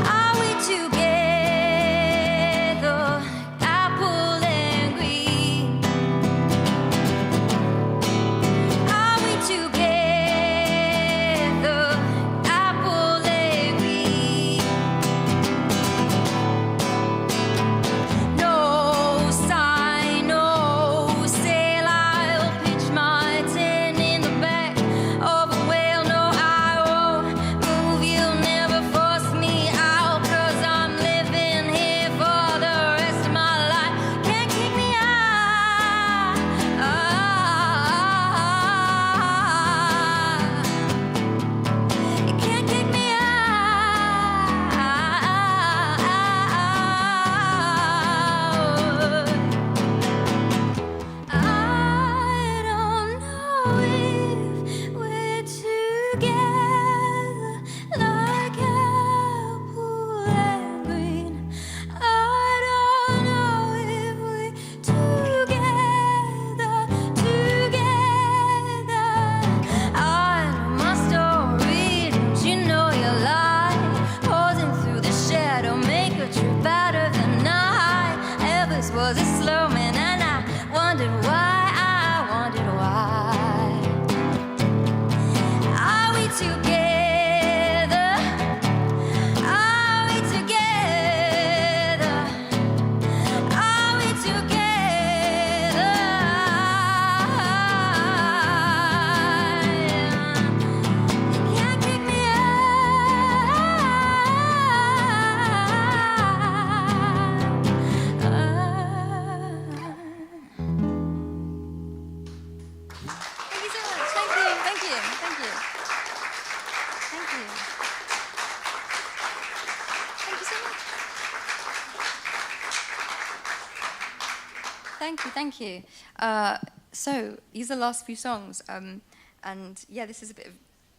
S4: Are we together, apple and green? Are we together, apple and green? No sign, no sail, I'll pitch my tent in the back of a whale. No, I won't move, you'll never force me out, 'cause I'm living here for the rest of my life. Can't kick me out. You can't kick me out. I don't know if we're together like apple and green. I don't know if we're together. I know my story, don't you know your life? Holding through the shadow, make a trip out of the night. Elvis was a slow man, and I wondered why. Are we together? Are we together? Are we together? You can't kick me
S5: Thank you so much. Thank you. Thank you. Thank you. Thank you. Thank you so much. Thank you. Thank you. So these are the last few songs, and yeah, this is a bit of,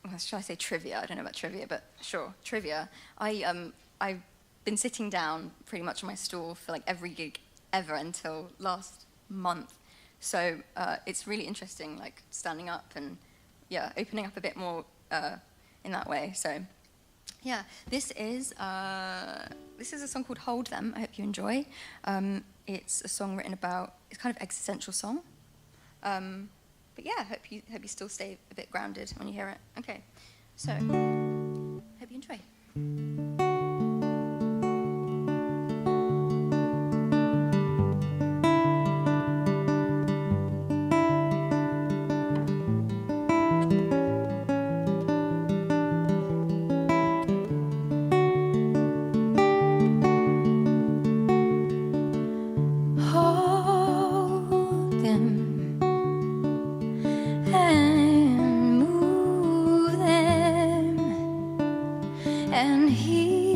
S5: well, should I say trivia? I don't know about trivia, but sure, trivia. I've been sitting down pretty much on my stool for like every gig ever until last month. So it's really interesting, like standing up and yeah, opening up a bit more in that way. So yeah, this is a song called "Hold Them." I hope you enjoy. It's a song written about, it's kind of existential song. But yeah, hope you still stay a bit grounded when you hear it. Okay, so hope you enjoy.
S4: Hold them and move them and heal.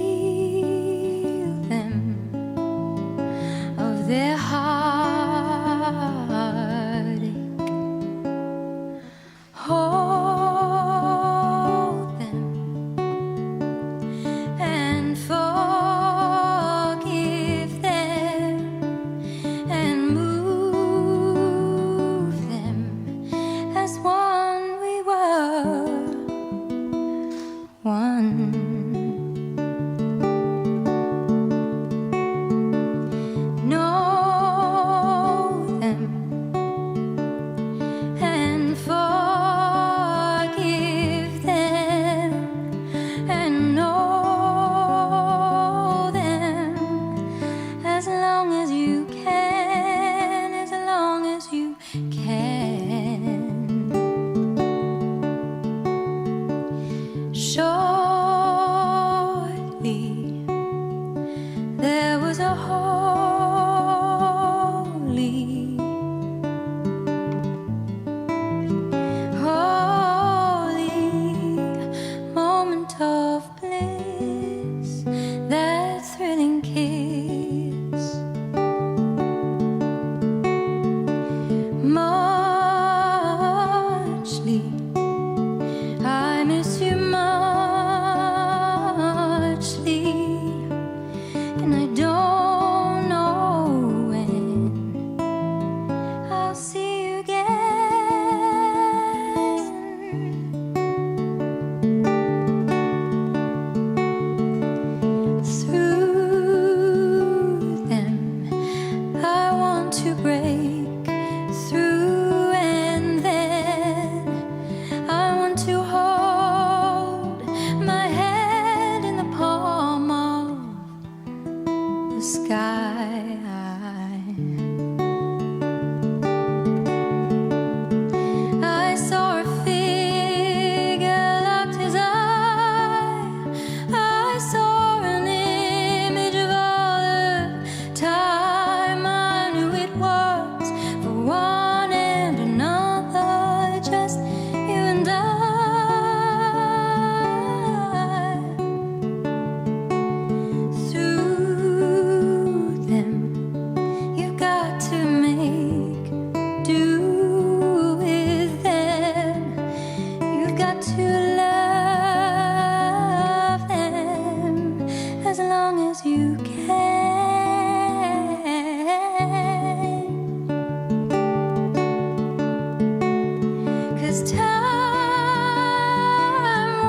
S4: 'cause time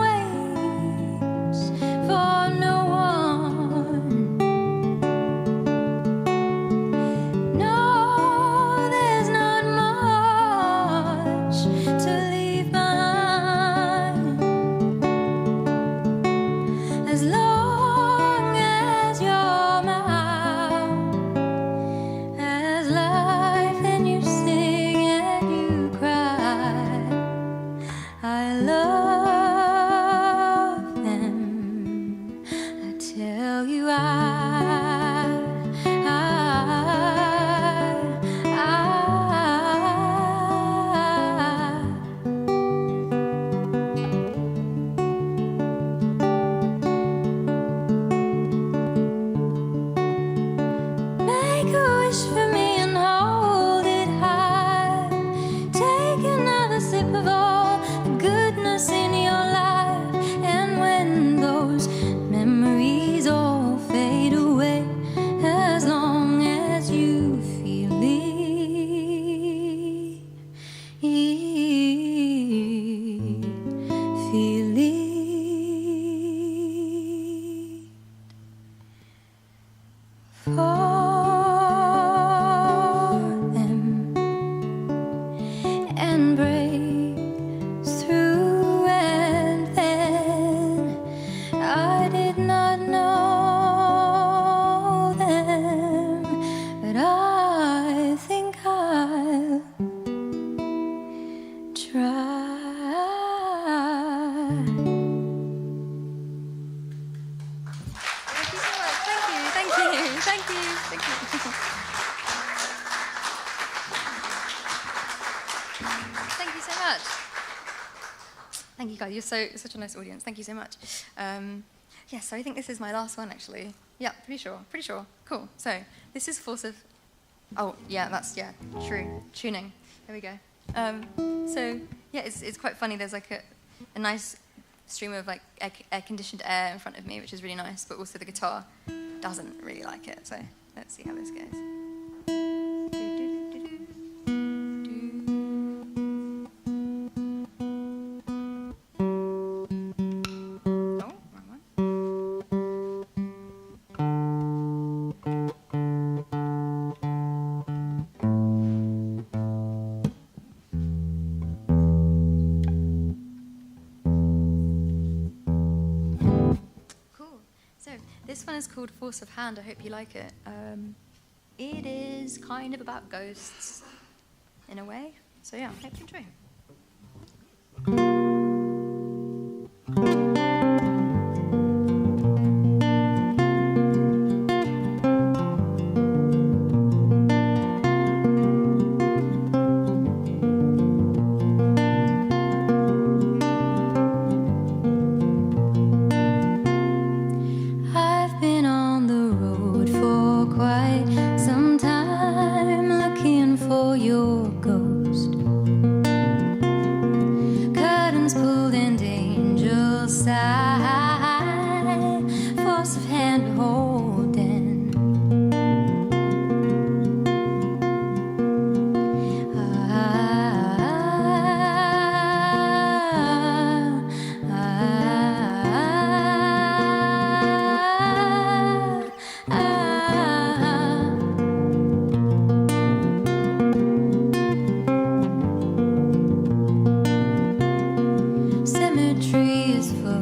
S4: waits for no one. No, there's not much to leave behind. As long as you're mine, as life and you sing and you cry, I love them. I tell you make a wish for me and hold it high. Take another sip of all the goodness in your life. And when those memories all fade away, as long as you feel for them and breaks through. And then I did not know them, but I think I'll try.
S5: Thank you so much. Thank you. Thank you. Thank you. Thank you. Thank you so much. Thank you, guys. You're such a nice audience. Thank you so much. Yeah, so I think this is my last one, actually. Yeah, pretty sure. Pretty sure. Cool. So this is Force of... Oh, yeah, that's, yeah, true. Tuning. There we go. So, yeah, it's quite funny. There's like a nice stream of like air-conditioned air in front of me, which is really nice, but also the guitar doesn't really like it. So let's see how this goes. Oh, wrong one. Cool. So this one is called Force of Hand. I hope you like it. It is kind of about ghosts in a way. So yeah, hope you enjoy. I've been on the road for quite some time, looking for your ghost. Curtains pulled and angels sigh, force of hand beholden. Cemetery is full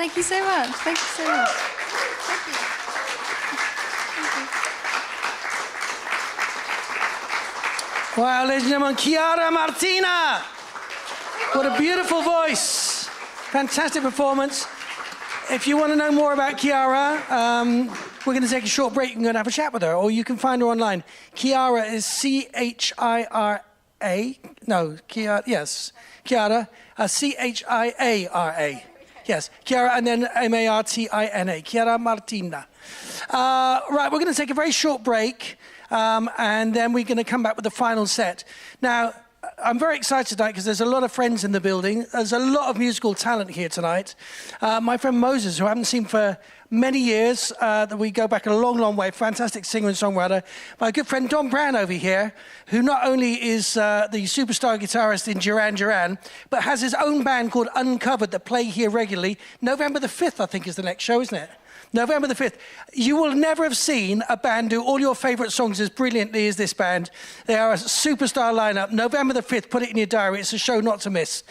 S5: Thank you so much. Thank you so much. Thank you.
S1: Wow, ladies and gentlemen, CHIARA Martina. What a beautiful voice. Fantastic performance. If you want to know more about CHIARA, we're going to take a short break and go and have a chat with her, or you can find her online. CHIARA is C-H-I-R-A. No, CHIARA, yes. CHIARA, C-H-I-A-R-A. Yes, CHIARA and then M-A-R-T-I-N-A. CHIARA Martina. Right, we're going to take a very short break, and then we're going to come back with the final set. Now, I'm very excited tonight because there's a lot of friends in the building. There's a lot of musical talent here tonight. My friend Moses, who I haven't seen for many years, that we go back a long, long way, fantastic singer and songwriter. My good friend Don Brown over here, who not only is the superstar guitarist in Duran Duran, but has his own band called Uncovered that play here regularly. November the 5th, I think, is the next show, isn't it? November the 5th. You will never have seen a band do all your favourite songs as brilliantly as this band. They are a superstar lineup. November the 5th, put it in your diary. It's a show not to miss.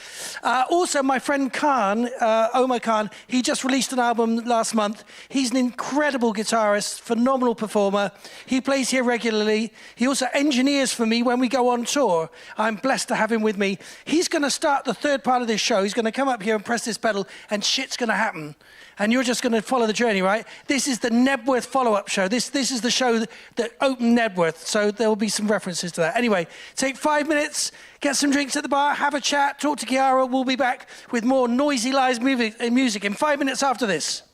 S1: Also, my friend Khan, Omar Khan, he just released an album last month. He's an incredible guitarist, phenomenal performer. He plays here regularly. He also engineers for me when we go on tour. I'm blessed to have him with me. He's going to start the third part of this show. He's going to come up here and press this pedal, and shit's going to happen. And you're just going to follow the journey, right? This is the Nebworth follow-up show. This is the show that opened Nebworth, so there will be some references to that. Anyway, take 5 minutes, get some drinks at the bar, have a chat, talk to CHIARA. We'll be back with more Noisy Lies music in 5 minutes after this.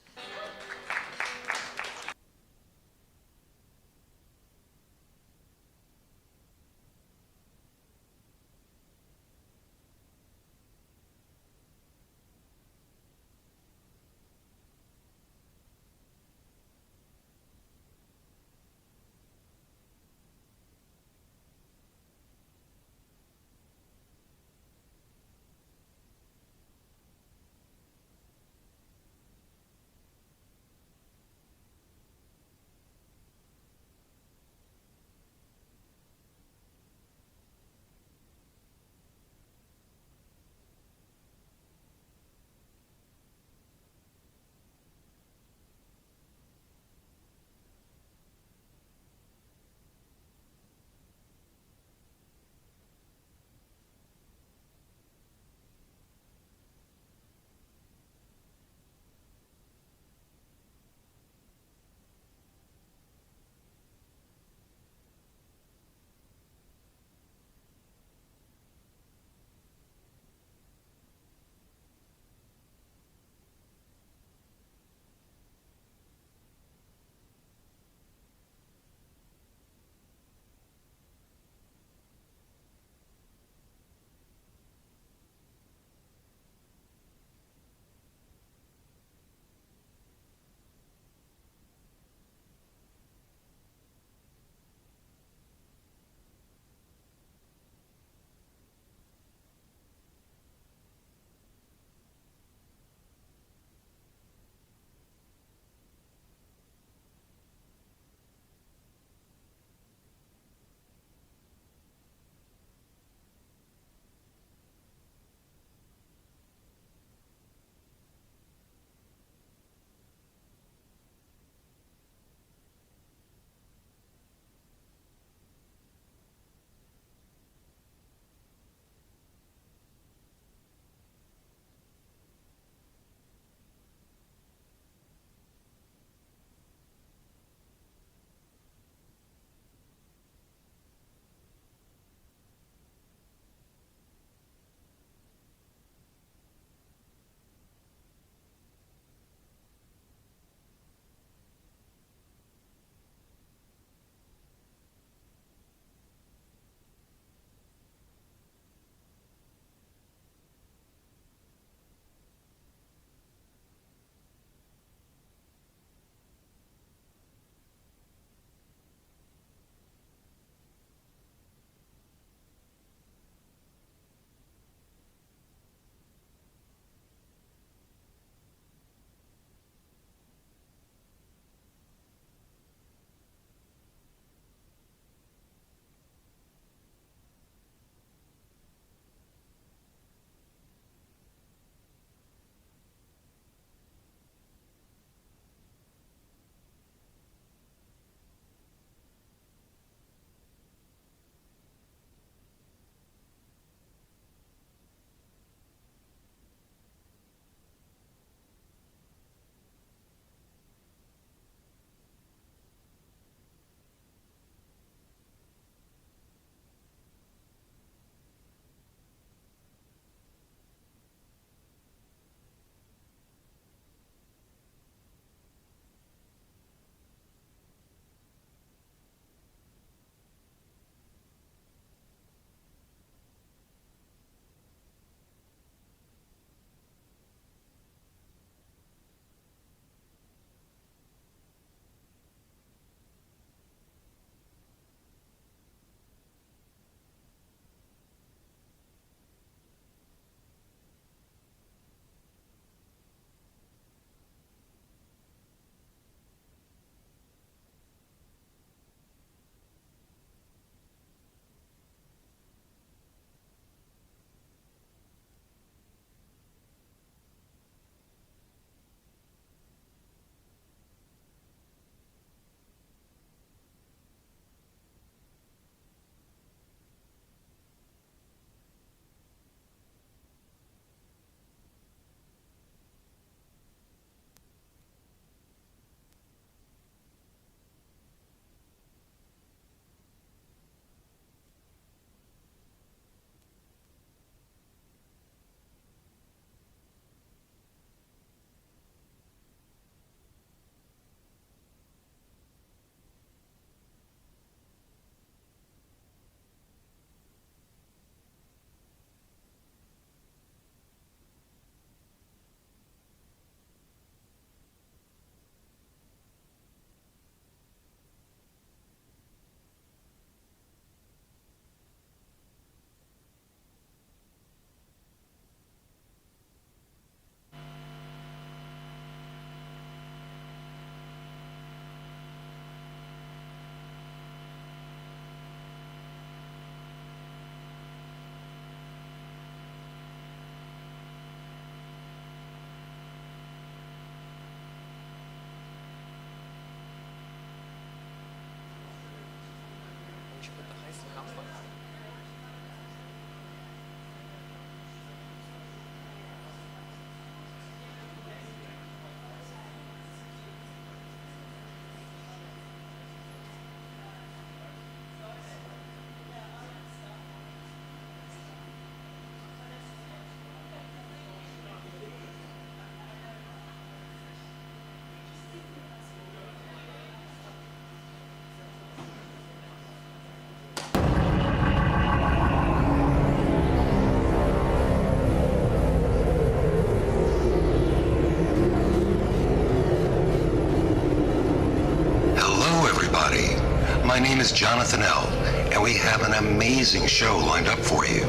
S6: My name is Jonathan L., and we have an amazing show lined up for you.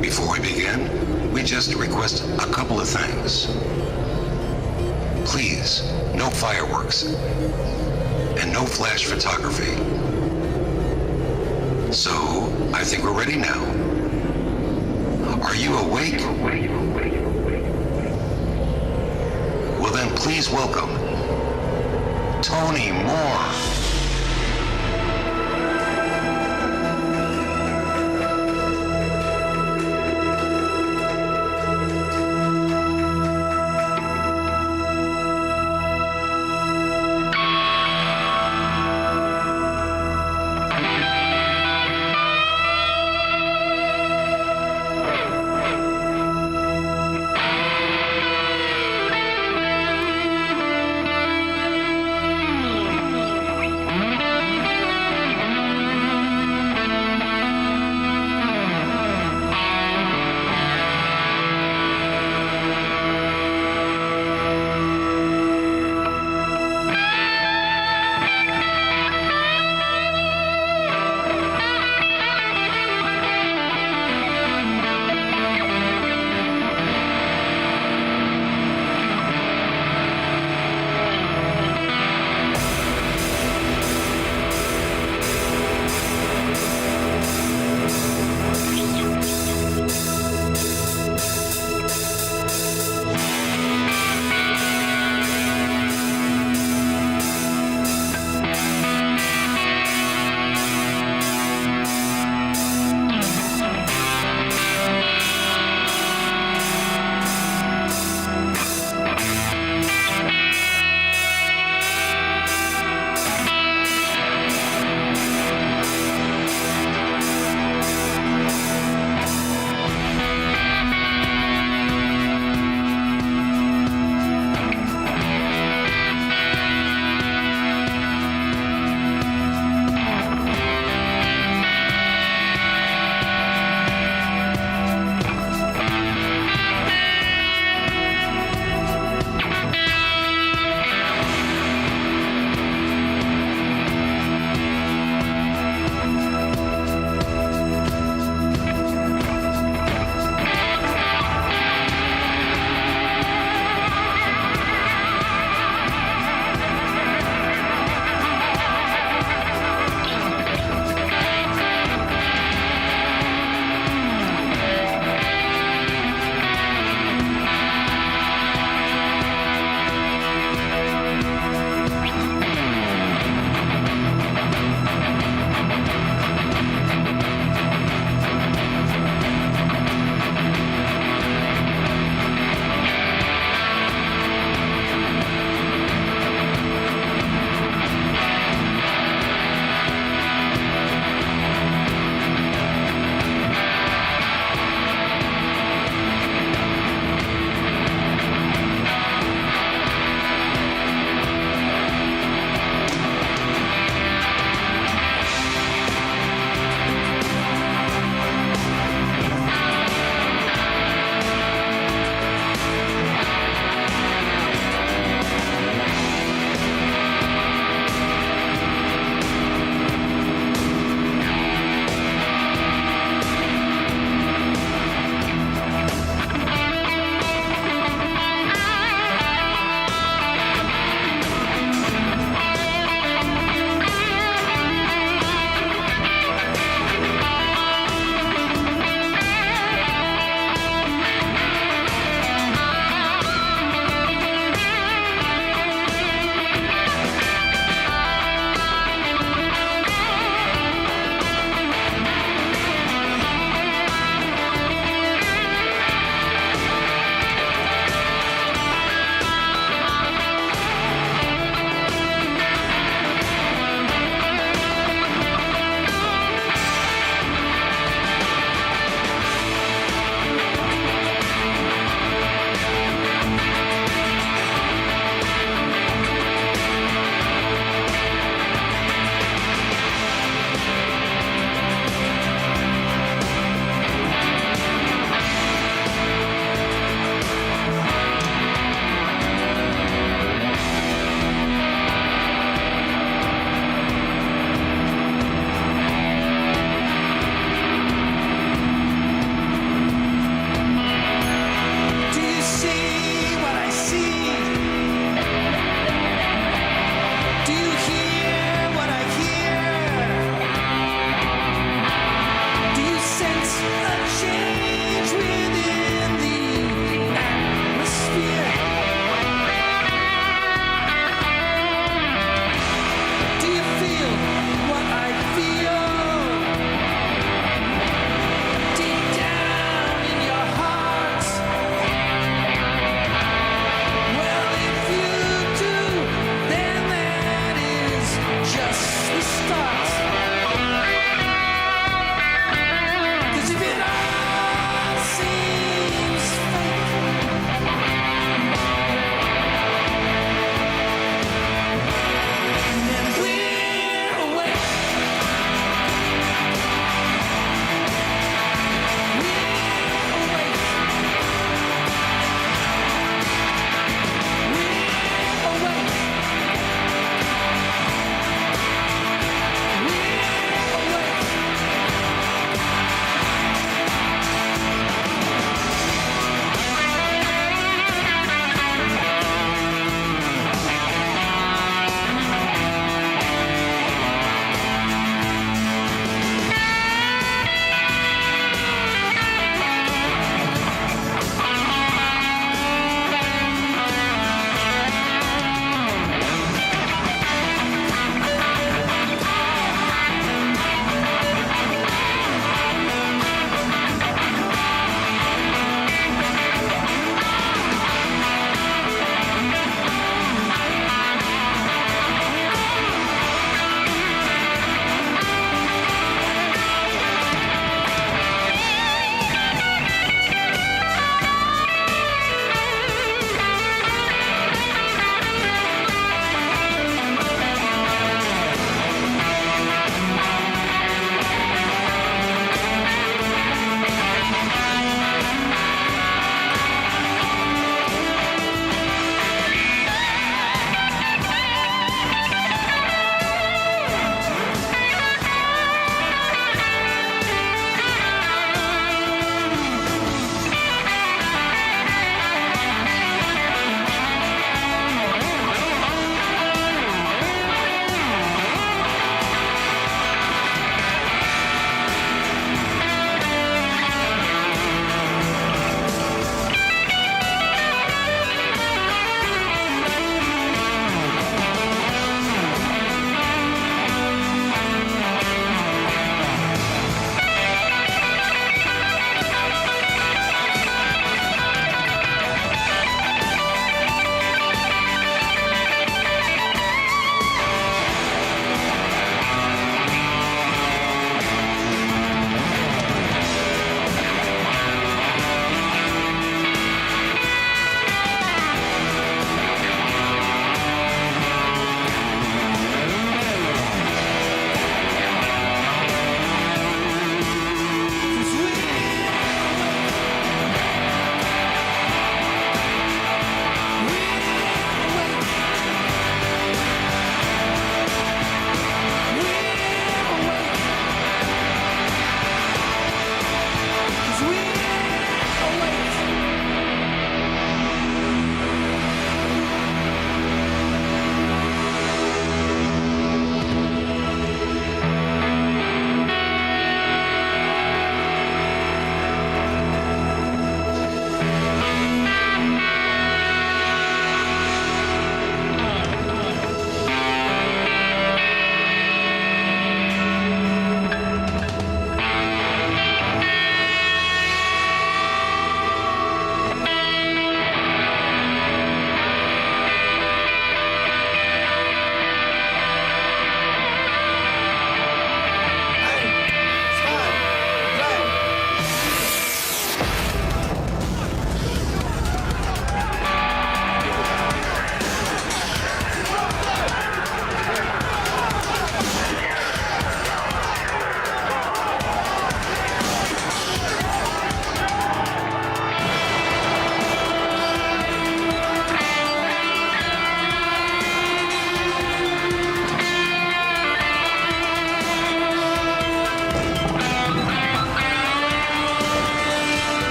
S6: Before we begin, we just request a couple of things. Please, no fireworks and no flash photography. So, I think we're ready now. Are you awake? Well then, please welcome Tony Moore.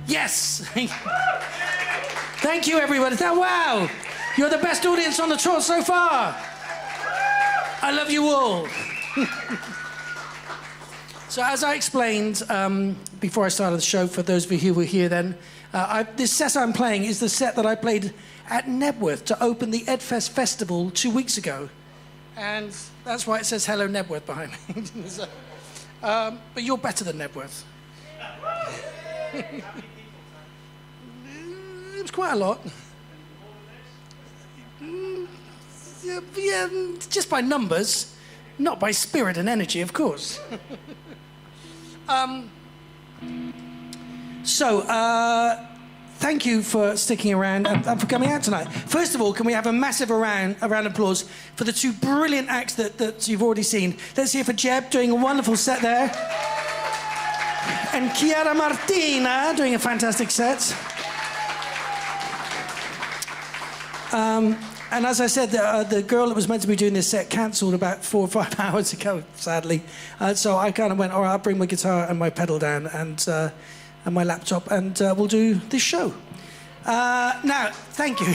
S1: Yes. Thank you, everybody. Wow. You're the best audience on the tour so far. I love you all. So as I explained before I started the show, for those of you who were here then, this set I'm playing is the set that I played at Nebworth to open the Edfest Festival 2 weeks ago. And that's why it says Hello Nebworth behind me. So, but you're better than Nebworth. It was quite a lot. Yeah, just by numbers, not by spirit and energy, of course. Thank you for sticking around and for coming out tonight. First of all, can we have a massive round of applause for the two brilliant acts that you've already seen. Let's hear for Jeb doing a wonderful set there. And CHIARA MARTINA doing a fantastic set. And as I said, the girl that was meant to be doing this set cancelled about 4 or 5 hours ago, sadly. So I kind of went, all right, I'll bring my guitar and my pedal down and my laptop, and we'll do this show. Now, thank you.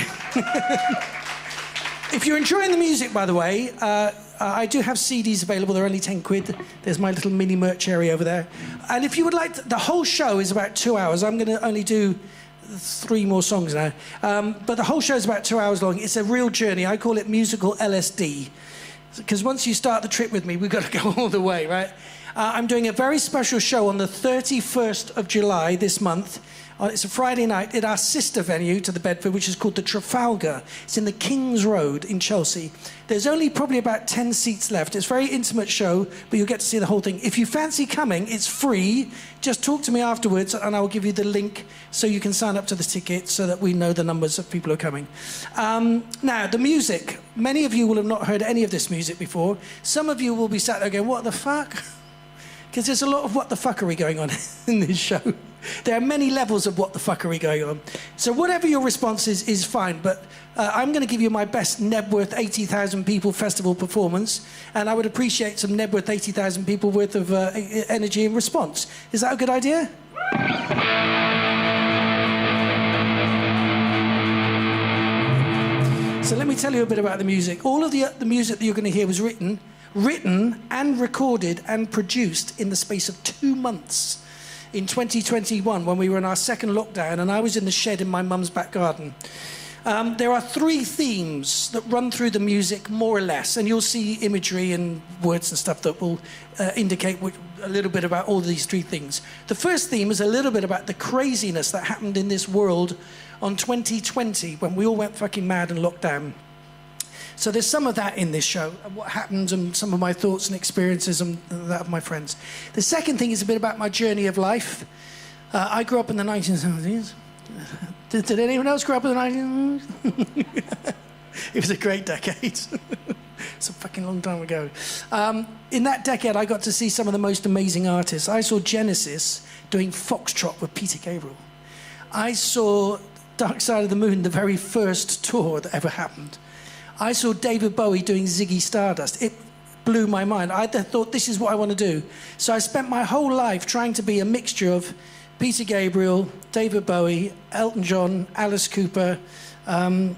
S1: If you're enjoying the music, by the way, I do have CDs available. They're only 10 quid. There's my little mini merch area over there. And if you would like, the whole show is about 2 hours. I'm going to only do 3 more songs now. But the whole show is about 2 hours long. It's a real journey. I call it musical LSD. Because once you start the trip with me, we've got to go all the way, right? I'm doing a very special show on the 31st of July this month. It's a Friday night at our sister venue to the Bedford, which is called the Trafalgar. It's in the King's Road in Chelsea. There's only probably about 10 seats left. It's a very intimate show, but you'll get to see the whole thing. If you fancy coming, it's free. Just talk to me afterwards, and I'll give you the link so you can sign up to the ticket so that we know the numbers of people who are coming. Now, the music. Many of you will have not heard any of this music before. Some of you will be sat there going, what the fuck? Because there's a lot of what the fuckery going on in this show. There are many levels of what the fuckery going on. So whatever your response is fine, but I'm going to give you my best Nebworth 80,000 people festival performance, and I would appreciate some Nebworth 80,000 people worth of energy and response. Is that a good idea? So let me tell you a bit about the music. All of the music that you're going to hear was written and recorded and produced in the space of 2 months. In 2021, when we were in our second lockdown, and I was in the shed in my mum's back garden. There are 3 themes that run through the music, more or less, and you'll see imagery and words and stuff that will indicate a little bit about all these 3 things. The first theme is a little bit about the craziness that happened in this world on 2020, when we all went fucking mad and locked down. So there's some of that in this show, and what happened, and some of my thoughts and experiences and that of my friends. The second thing is a bit about my journey of life. I grew up in the 1970s. Did anyone else grow up in the 1970s? It was a great decade. It's a fucking long time ago. In that decade, I got to see some of the most amazing artists. I saw Genesis doing Foxtrot with Peter Gabriel. I saw Dark Side of the Moon, the very first tour that ever happened. I saw David Bowie doing Ziggy Stardust. It blew my mind. I thought, this is what I want to do. So I spent my whole life trying to be a mixture of Peter Gabriel, David Bowie, Elton John, Alice Cooper, and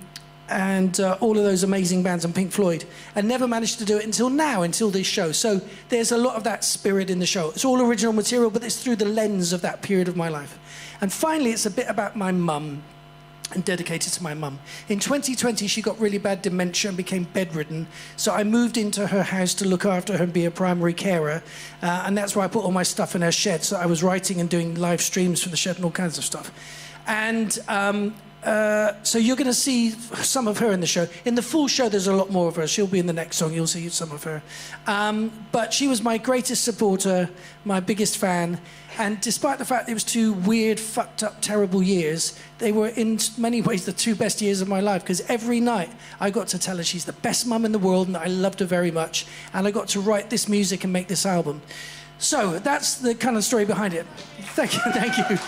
S1: all of those amazing bands, and Pink Floyd, and never managed to do it until now, until this show. So there's a lot of that spirit in the show. It's all original material, but it's through the lens of that period of my life. And finally, it's a bit about my mum, and dedicated to my mum. In 2020, she got really bad dementia and became bedridden, so I moved into her house to look after her and be a primary carer, and that's where I put all my stuff in her shed. So I was writing and doing live streams from the shed and all kinds of stuff. And so you're going to see some of her in the show. In the full show, there's a lot more of her. She'll be in the next song. You'll see some of her. But she was my greatest supporter, my biggest fan. And despite the fact it was 2 weird, fucked up, terrible years, they were in many ways the 2 best years of my life, because every night I got to tell her she's the best mum in the world and that I loved her very much. And I got to write this music and make this album. So that's the kind of story behind it. Thank you.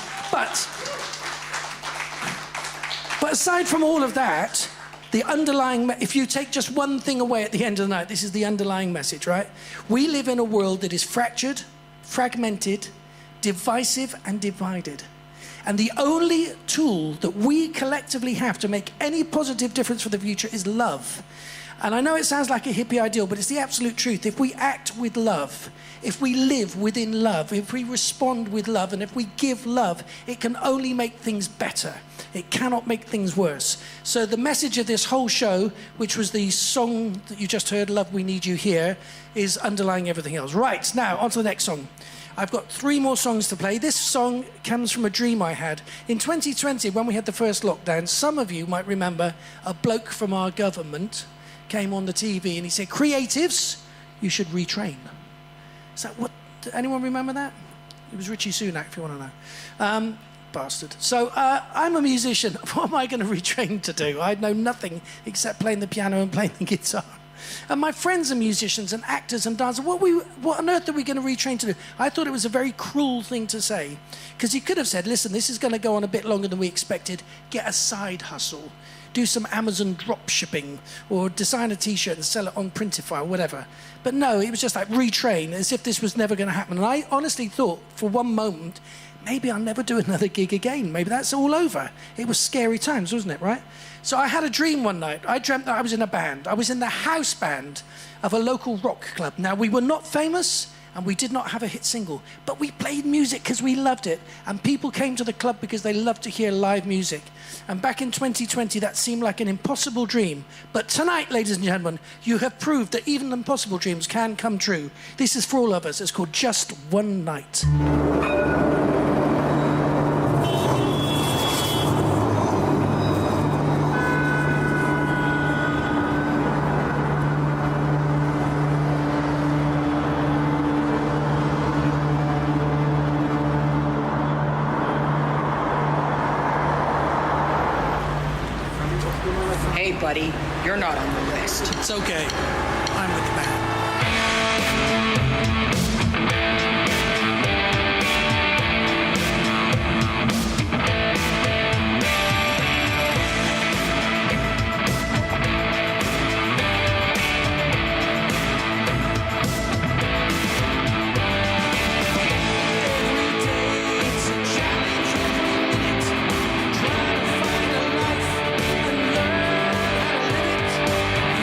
S1: But aside from all of that, the underlying, if you take just one thing away at the end of the night, this is the underlying message, right? We live in a world that is fractured, fragmented, divisive and divided. And the only tool that we collectively have to make any positive difference for the future is love. And I know it sounds like a hippie ideal, but it's the absolute truth. If we act with love, if we live within love, if we respond with love, and if we give love, it can only make things better. It cannot make things worse. So the message of this whole show, which was the song that you just heard, Love We Need You Here, is underlying everything else. Right, now, on to the next song. I've got 3 more songs to play. This song comes from a dream I had. In 2020, when we had the first lockdown, some of you might remember a bloke from our government came on the TV and he said, creatives, you should retrain. So what, anyone remember that? It was Richie Sunak, if you want to know. Bastard. So I'm a musician. What am I going to retrain to do? I know nothing except playing the piano and playing the guitar. And my friends are musicians and actors and dancers. What on earth are we going to retrain to do? I thought it was a very cruel thing to say. Because he could have said, listen, this is going to go on a bit longer than we expected. Get a side hustle. Do some Amazon drop shipping, or design a t-shirt and sell it on Printify or whatever. But no, it was just like retrain, as if this was never going to happen. And I honestly thought for one moment, maybe I'll never do another gig again. Maybe that's all over. It was scary times, wasn't it, right? So I had a dream one night. I dreamt that I was in a band. I was in the house band of a local rock club. Now, we were not famous, and we did not have a hit single, but we played music because we loved it, and people came to the club because they loved to hear live music. And back in 2020, that seemed like an impossible dream. But tonight, ladies and gentlemen, you have proved that even impossible dreams can come true. This is for all of us. It's called Just One Night.
S7: Hey, buddy, you're not on the list.
S1: It's okay. I'm with the band.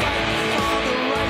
S3: Fight for the right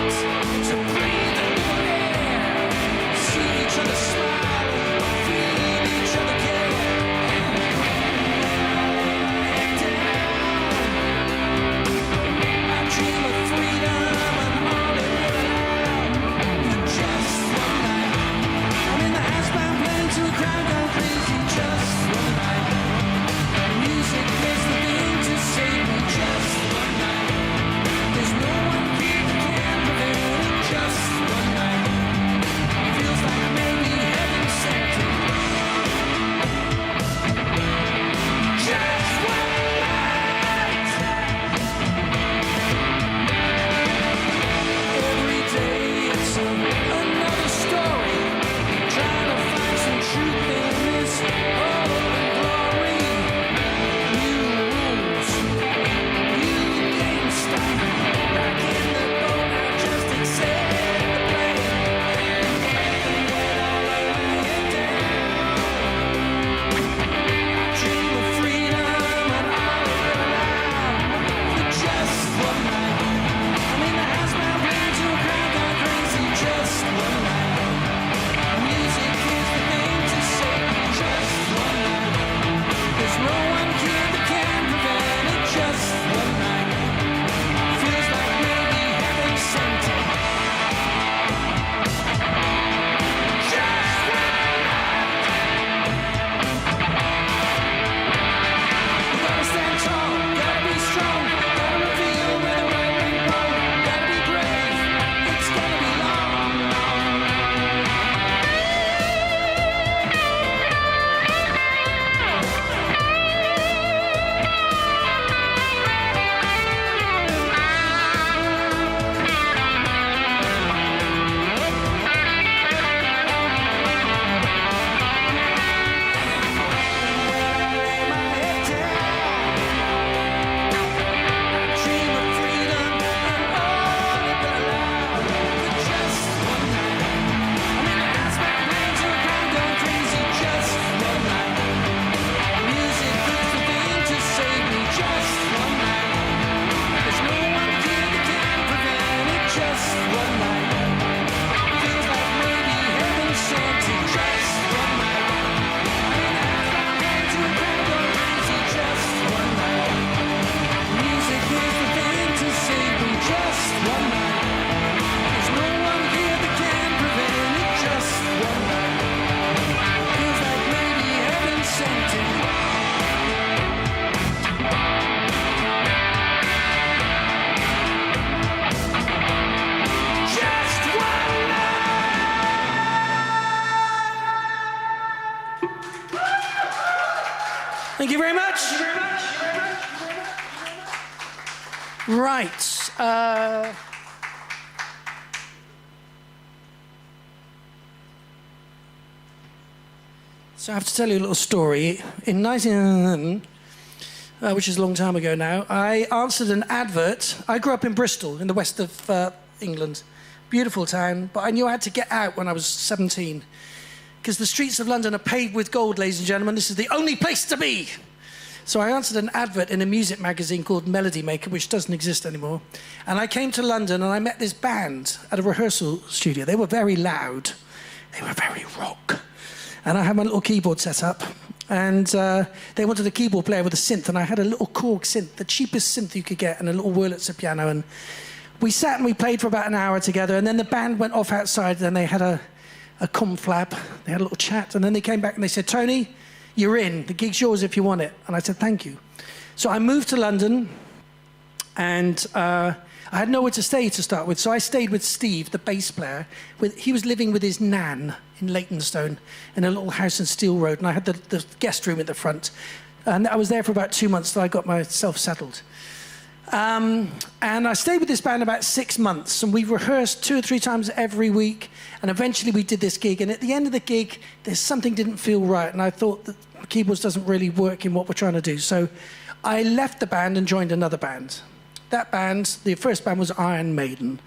S1: Thank you very much. Right. So I have to tell you a little story. In 1911, which is a long time ago now, I answered an advert. I grew up in Bristol, in the west of England. Beautiful town, but I knew I had to get out when I was 17. Because the streets of London are paved with gold, ladies and gentlemen. This is the only place to be. So I answered an advert in a music magazine called Melody Maker, which doesn't exist anymore. And I came to London and I met this band at a rehearsal studio. They were very loud. They were very rock. And I had my little keyboard set up. And they wanted a keyboard player with a synth. And I had a little Korg synth, the cheapest synth you could get, and a little Wurlitzer piano. And we sat and we played for about an hour together. And then the band went off outside. And they had a conflab. They had a little chat. And then they came back and they said, Tony, you're in. The gig's yours if you want it. And I said, thank you. So I moved to London. And I had nowhere to stay to start with. So I stayed with Steve, the bass player. He was living with his nan in Leytonstone in a little house in Steel Road. And I had the guest room at the front. And I was there for about 2 months till I got myself settled. And I stayed with this band about 6 months. And we rehearsed 2 or 3 times every week. And eventually we did this gig. And at the end of the gig, something didn't feel right. And I thought that keyboards doesn't really work in what we're trying to do. So I left the band and joined another band. That band, the first band, was Iron Maiden.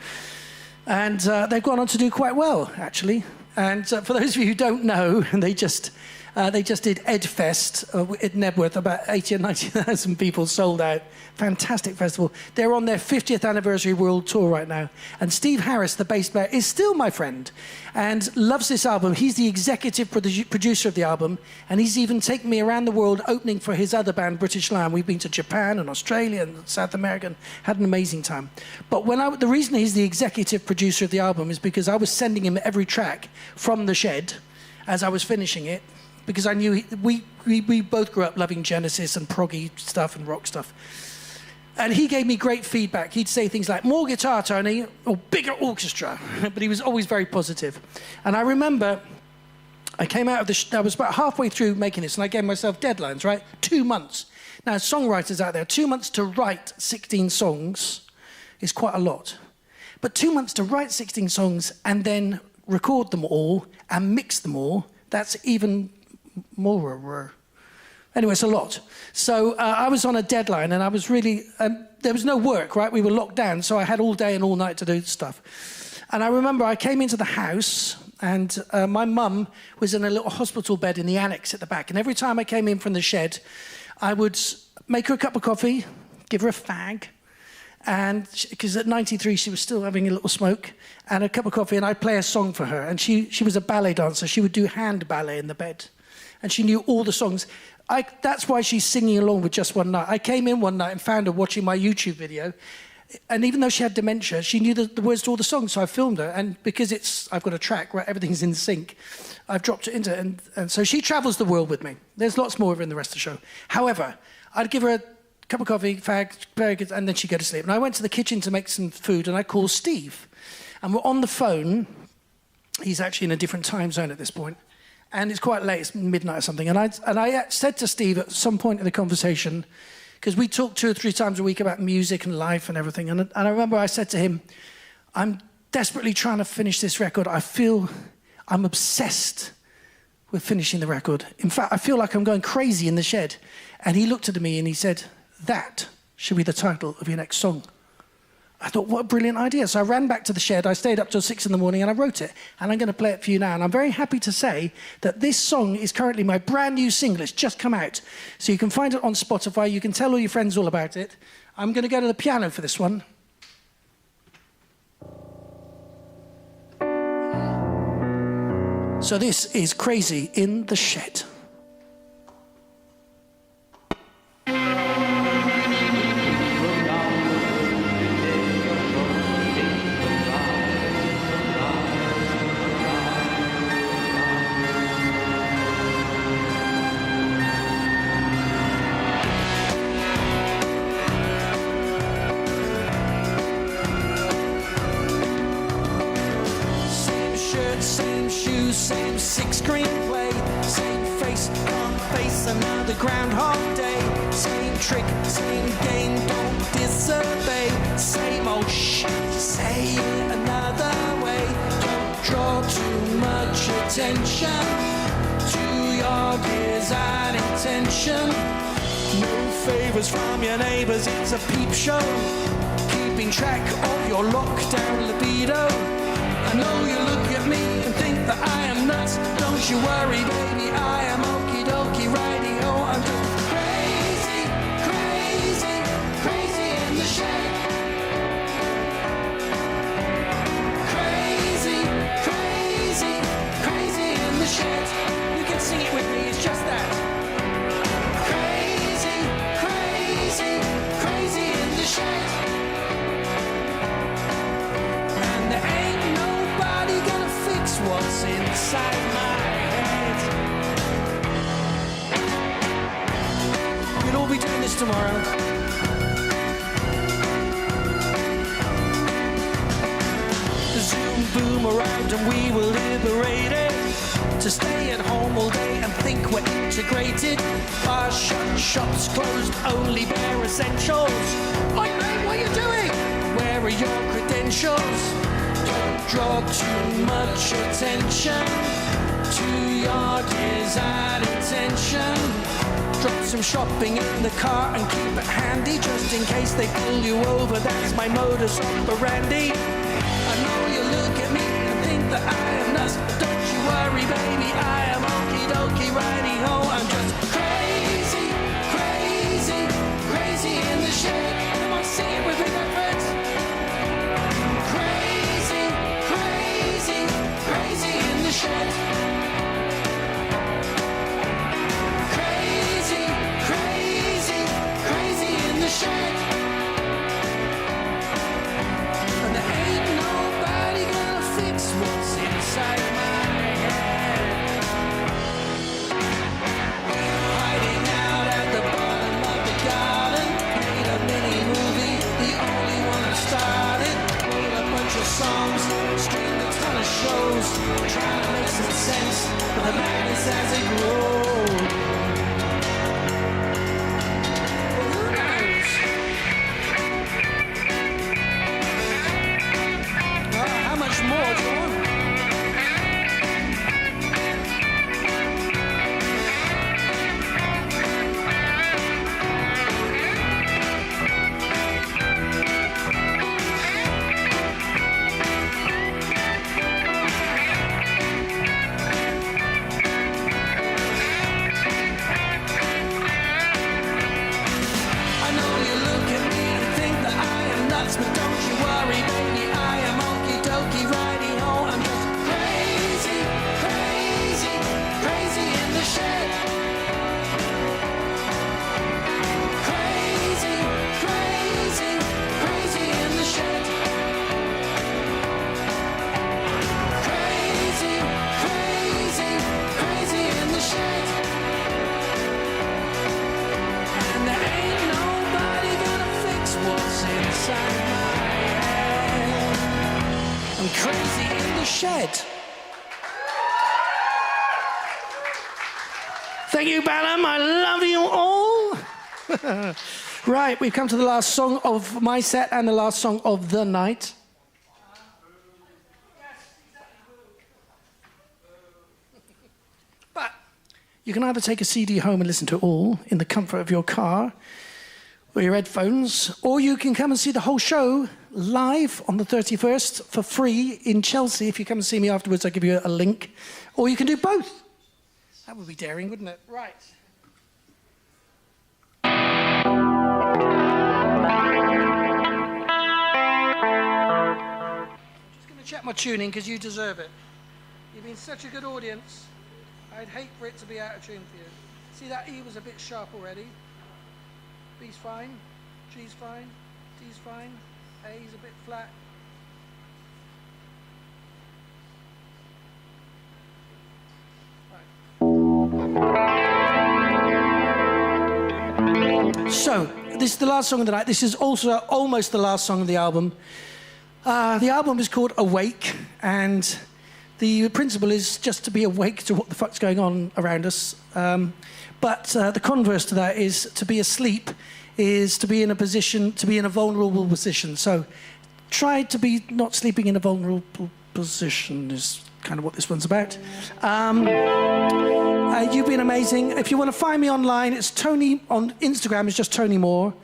S1: And they've gone on to do quite well, actually. And for those of you who don't know, they just did Edfest at Nebworth. About 80 or 90,000 people sold out. Fantastic festival. They're on their 50th anniversary world tour right now. And Steve Harris, the bass player, is still my friend and loves this album. He's the executive producer of the album. And he's even taken me around the world opening for his other band, British Lion. We've been to Japan and Australia and South America and had an amazing time. But the reason he's the executive producer of the album is because I was sending him every track from the shed as I was finishing it. Because I knew we both grew up loving Genesis and proggy stuff and rock stuff. And he gave me great feedback. He'd say things like, more guitar, Tony, or bigger orchestra. But he was always very positive. And I remember I came out of I was about halfway through making this, and I gave myself deadlines, right? 2 months. Now, songwriters out there, 2 months to write 16 songs is quite a lot. But 2 months to write 16 songs and then record them all and mix them all, that's even more. Anyway, it's a lot. So I was on a deadline, and I was really... there was no work, right? We were locked down, so I had all day and all night to do stuff. And I remember I came into the house, and my mum was in a little hospital bed in the annex at the back. And every time I came in from the shed, I would make her a cup of coffee, give her a fag, and because at 93 she was still having a little smoke, and a cup of coffee, and I'd play a song for her. And she was a ballet dancer. She would do hand ballet in the bed. And she knew all the songs. That's why she's singing along with Just One Night. I came in one night and found her watching my YouTube video. And even though she had dementia, she knew the words to all the songs, so I filmed her. And because I've got a track, right, everything's in sync, I've dropped it into it. And so she travels the world with me. There's lots more of her in the rest of the show. However, I'd give her a cup of coffee, fag, very good, and then she'd go to sleep. And I went to the kitchen to make some food, and I called Steve. And we're on the phone. He's actually in a different time zone at this point. And it's quite late, it's midnight or something. And I said to Steve at some point in the conversation, because we talk 2 or 3 times a week about music and life and everything. And I remember I said to him, I'm desperately trying to finish this record. I feel I'm obsessed with finishing the record. In fact, I feel like I'm going crazy in the shed. And he looked at me and he said, that should be the title of your next song. I thought, what a brilliant idea. So I ran back to the shed. I stayed up till 6 in the morning and I wrote it. And I'm going to play it for you now. And I'm very happy to say that this song is currently my brand new single. It's just come out. So you can find it on Spotify. You can tell all your friends all about it. I'm going to go to the piano for this one. So this is Crazy in the Shed. Same shoes, same 6 screenplay, same
S8: face, can't face another groundhog day. Same trick, same game, don't disobey. Same old shit, say it another way. Don't draw too much attention to your desired intention. No favors from your neighbors, it's a peep show. Keeping track of your lockdown libido. I know you look at me and think that I am nuts. Don't you worry, baby, I am okie dokie riding. Oh, I'm just crazy, crazy, crazy in the shed. Crazy, crazy, crazy in the shed. You can sing it with me, it's just that. Crazy, crazy, crazy in the shed. And there ain't nobody gonna fix what's inside my head. We'll all be doing this tomorrow. The Zoom boom arrived and we were liberated to stay at home all day and think we're integrated. Bars shut, shops closed, only bare essentials. Oi, mate, what are you doing? Where are your credentials? Don't draw too much attention to your desired intention. Drop some shopping in the car and keep it handy just in case they pull you over. That's my modus operandi. I know you look at me and think that I am nuts, but don't you worry, baby, I am okie dokie riding home. I'm just crazy, crazy, crazy in the shed. Come on, sing it with me, my friends. Crazy, crazy, crazy in the shed. Crazy, crazy, crazy in the shed. And there ain't nobody gonna fix what's inside my head. Hiding out at the bottom of the garden. Made a mini movie, the only one that started. Wrote a bunch of songs, streamed a ton of shows. Trying to make some sense of the madness as it grows. Well, who knows? How much more, John? I know you look at me and think that I am nuts, but don't you worry, baby, I am okie dokie riding home. I'm just crazy, crazy, crazy in the shed. Crazy, crazy, crazy in the shed. Crazy, crazy, crazy in the shed. And there ain't nobody gonna fix what's inside my head. I'm crazy in the shed. Thank you, Ballum. I love you all. Right, we've come to the last song of my set and the last song of the night. But you can either take a CD home and listen to it all in the comfort of your car or your headphones, or you can come and see the whole show live on the 31st for free in Chelsea. If you come and see me afterwards, I'll give you a link. Or you can do both. That would be daring, wouldn't it? Right. Just going to check my tuning because you deserve it. You've been such a good audience. I'd hate for it to be out of tune for you. See, that E was a bit sharp already. B's fine, G's fine, D's fine, A's a bit flat. Right. So, this is the last song of the night. This is also almost the last song of the album. The album is called Awake, and
S1: the principle is just to be awake to what the fuck's going on around us. But the converse to that is to be asleep is to be in a position, to be in a vulnerable position. So try to be not sleeping in a vulnerable position is kind of what this one's about. You've been amazing. If you want to find me online, it's Tony, on Instagram, it's just Tony Moore.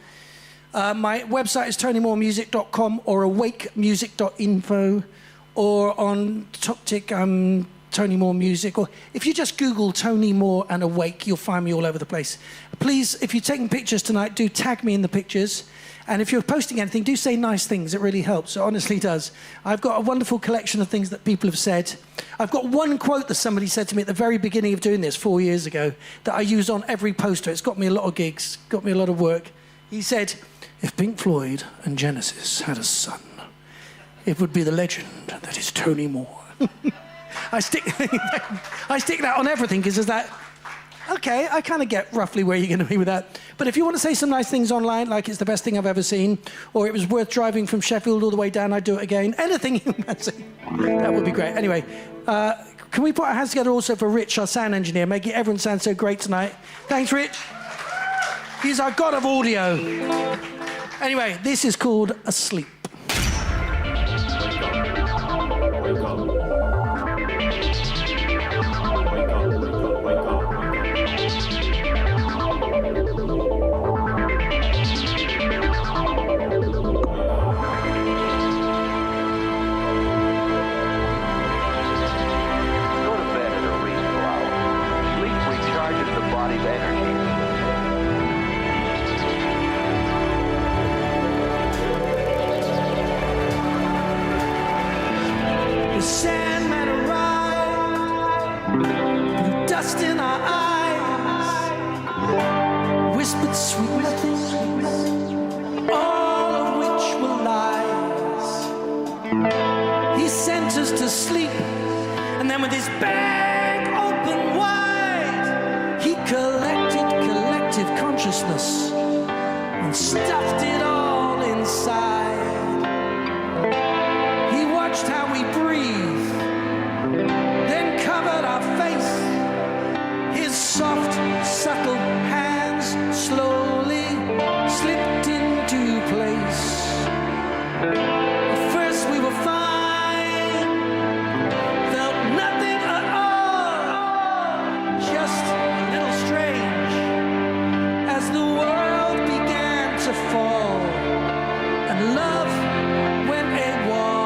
S1: My website is tonymoremusic.com or awakemusic.info, or on TokTik, Tony Moore Music, or if you just Google Tony Moore and Awake, you'll find me all over the place. Please, if you're taking pictures tonight, do tag me in the pictures. And if you're posting anything, do say nice things. It really helps. It honestly does. I've got a wonderful collection of things that people have said. I've got one quote that somebody said to me at the very beginning of doing this 4 years ago that I use on every poster. It's got me a lot of gigs, got me a lot of work. He said, if Pink Floyd and Genesis had a son, it would be the legend that is Tony Moore. I stick that on everything because there's that, okay, I kind of get roughly where you're going to be with that. But if you want to say some nice things online, like it's the best thing I've ever seen, or it was worth driving from Sheffield all the way down, I'd do it again, anything you fancy, that would be great. Anyway, can we put our hands together also for Rich, our sound engineer, making everyone sound so great tonight? Thanks, Rich. He's our god of audio. Anyway, this is called Asleep. Sandman arrived, blew dust in our eyes, whispered sweet nothings, all of which were lies. He sent us to sleep, and then with his bag open wide, he collected collective consciousness and stuffed it all inside. How we breathe, then covered our face. His soft, subtle hands slowly slipped into place. At first we were fine, felt nothing at all, just a little strange as the world began to fall and love went AWOL.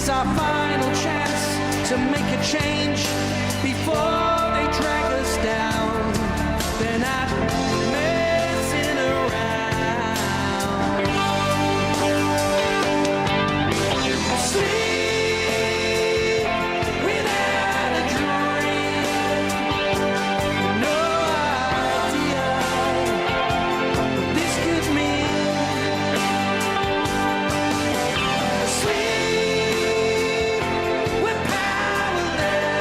S1: Our final chance to make a change before they drag us down. They're not messing around. Sleep without a dream, no idea what this could mean. Sleep, we're powerless.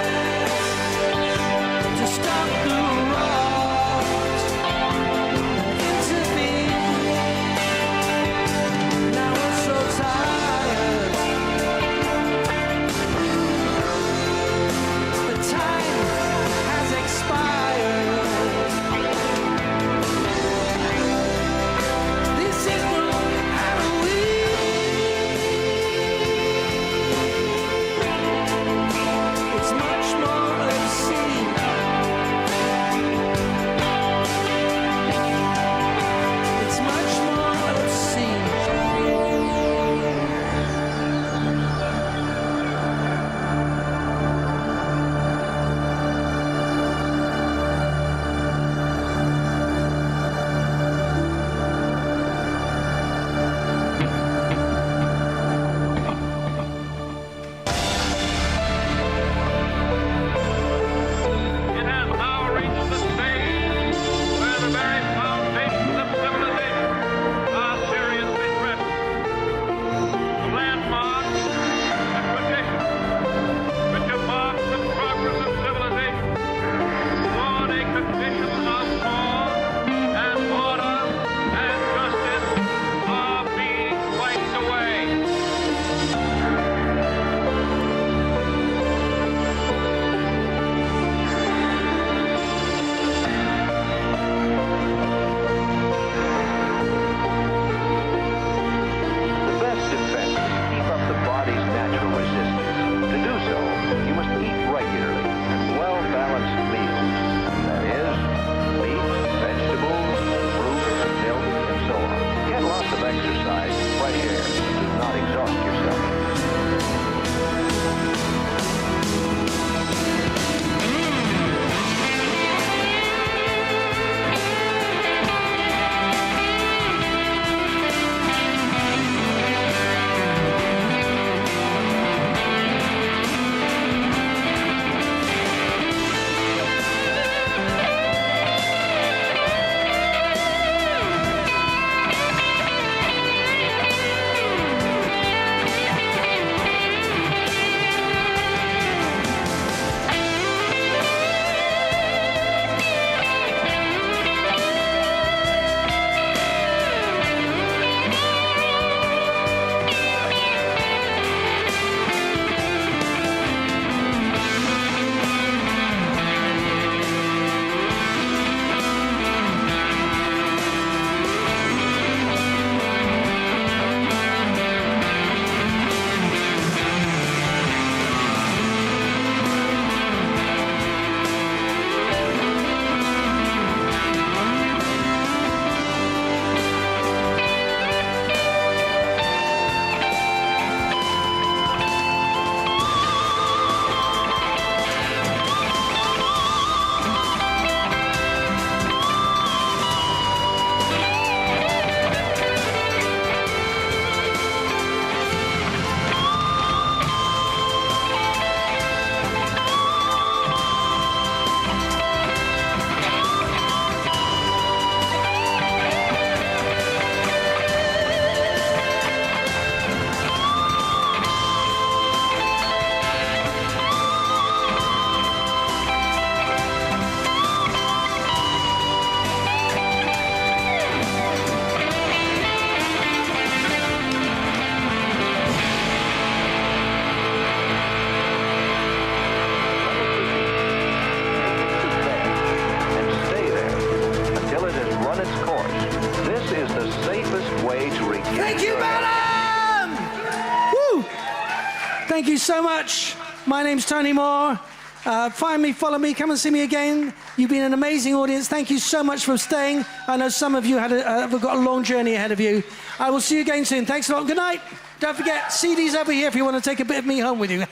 S1: Thank you so much. My name's Tony Moore. Find me, follow me, come and see me again. You've been an amazing audience. Thank you so much for staying. I know some of you have got a long journey ahead of you. I will see you again soon. Thanks a lot. Good night. Don't forget, CD's over here if you want to take a bit of me home with you.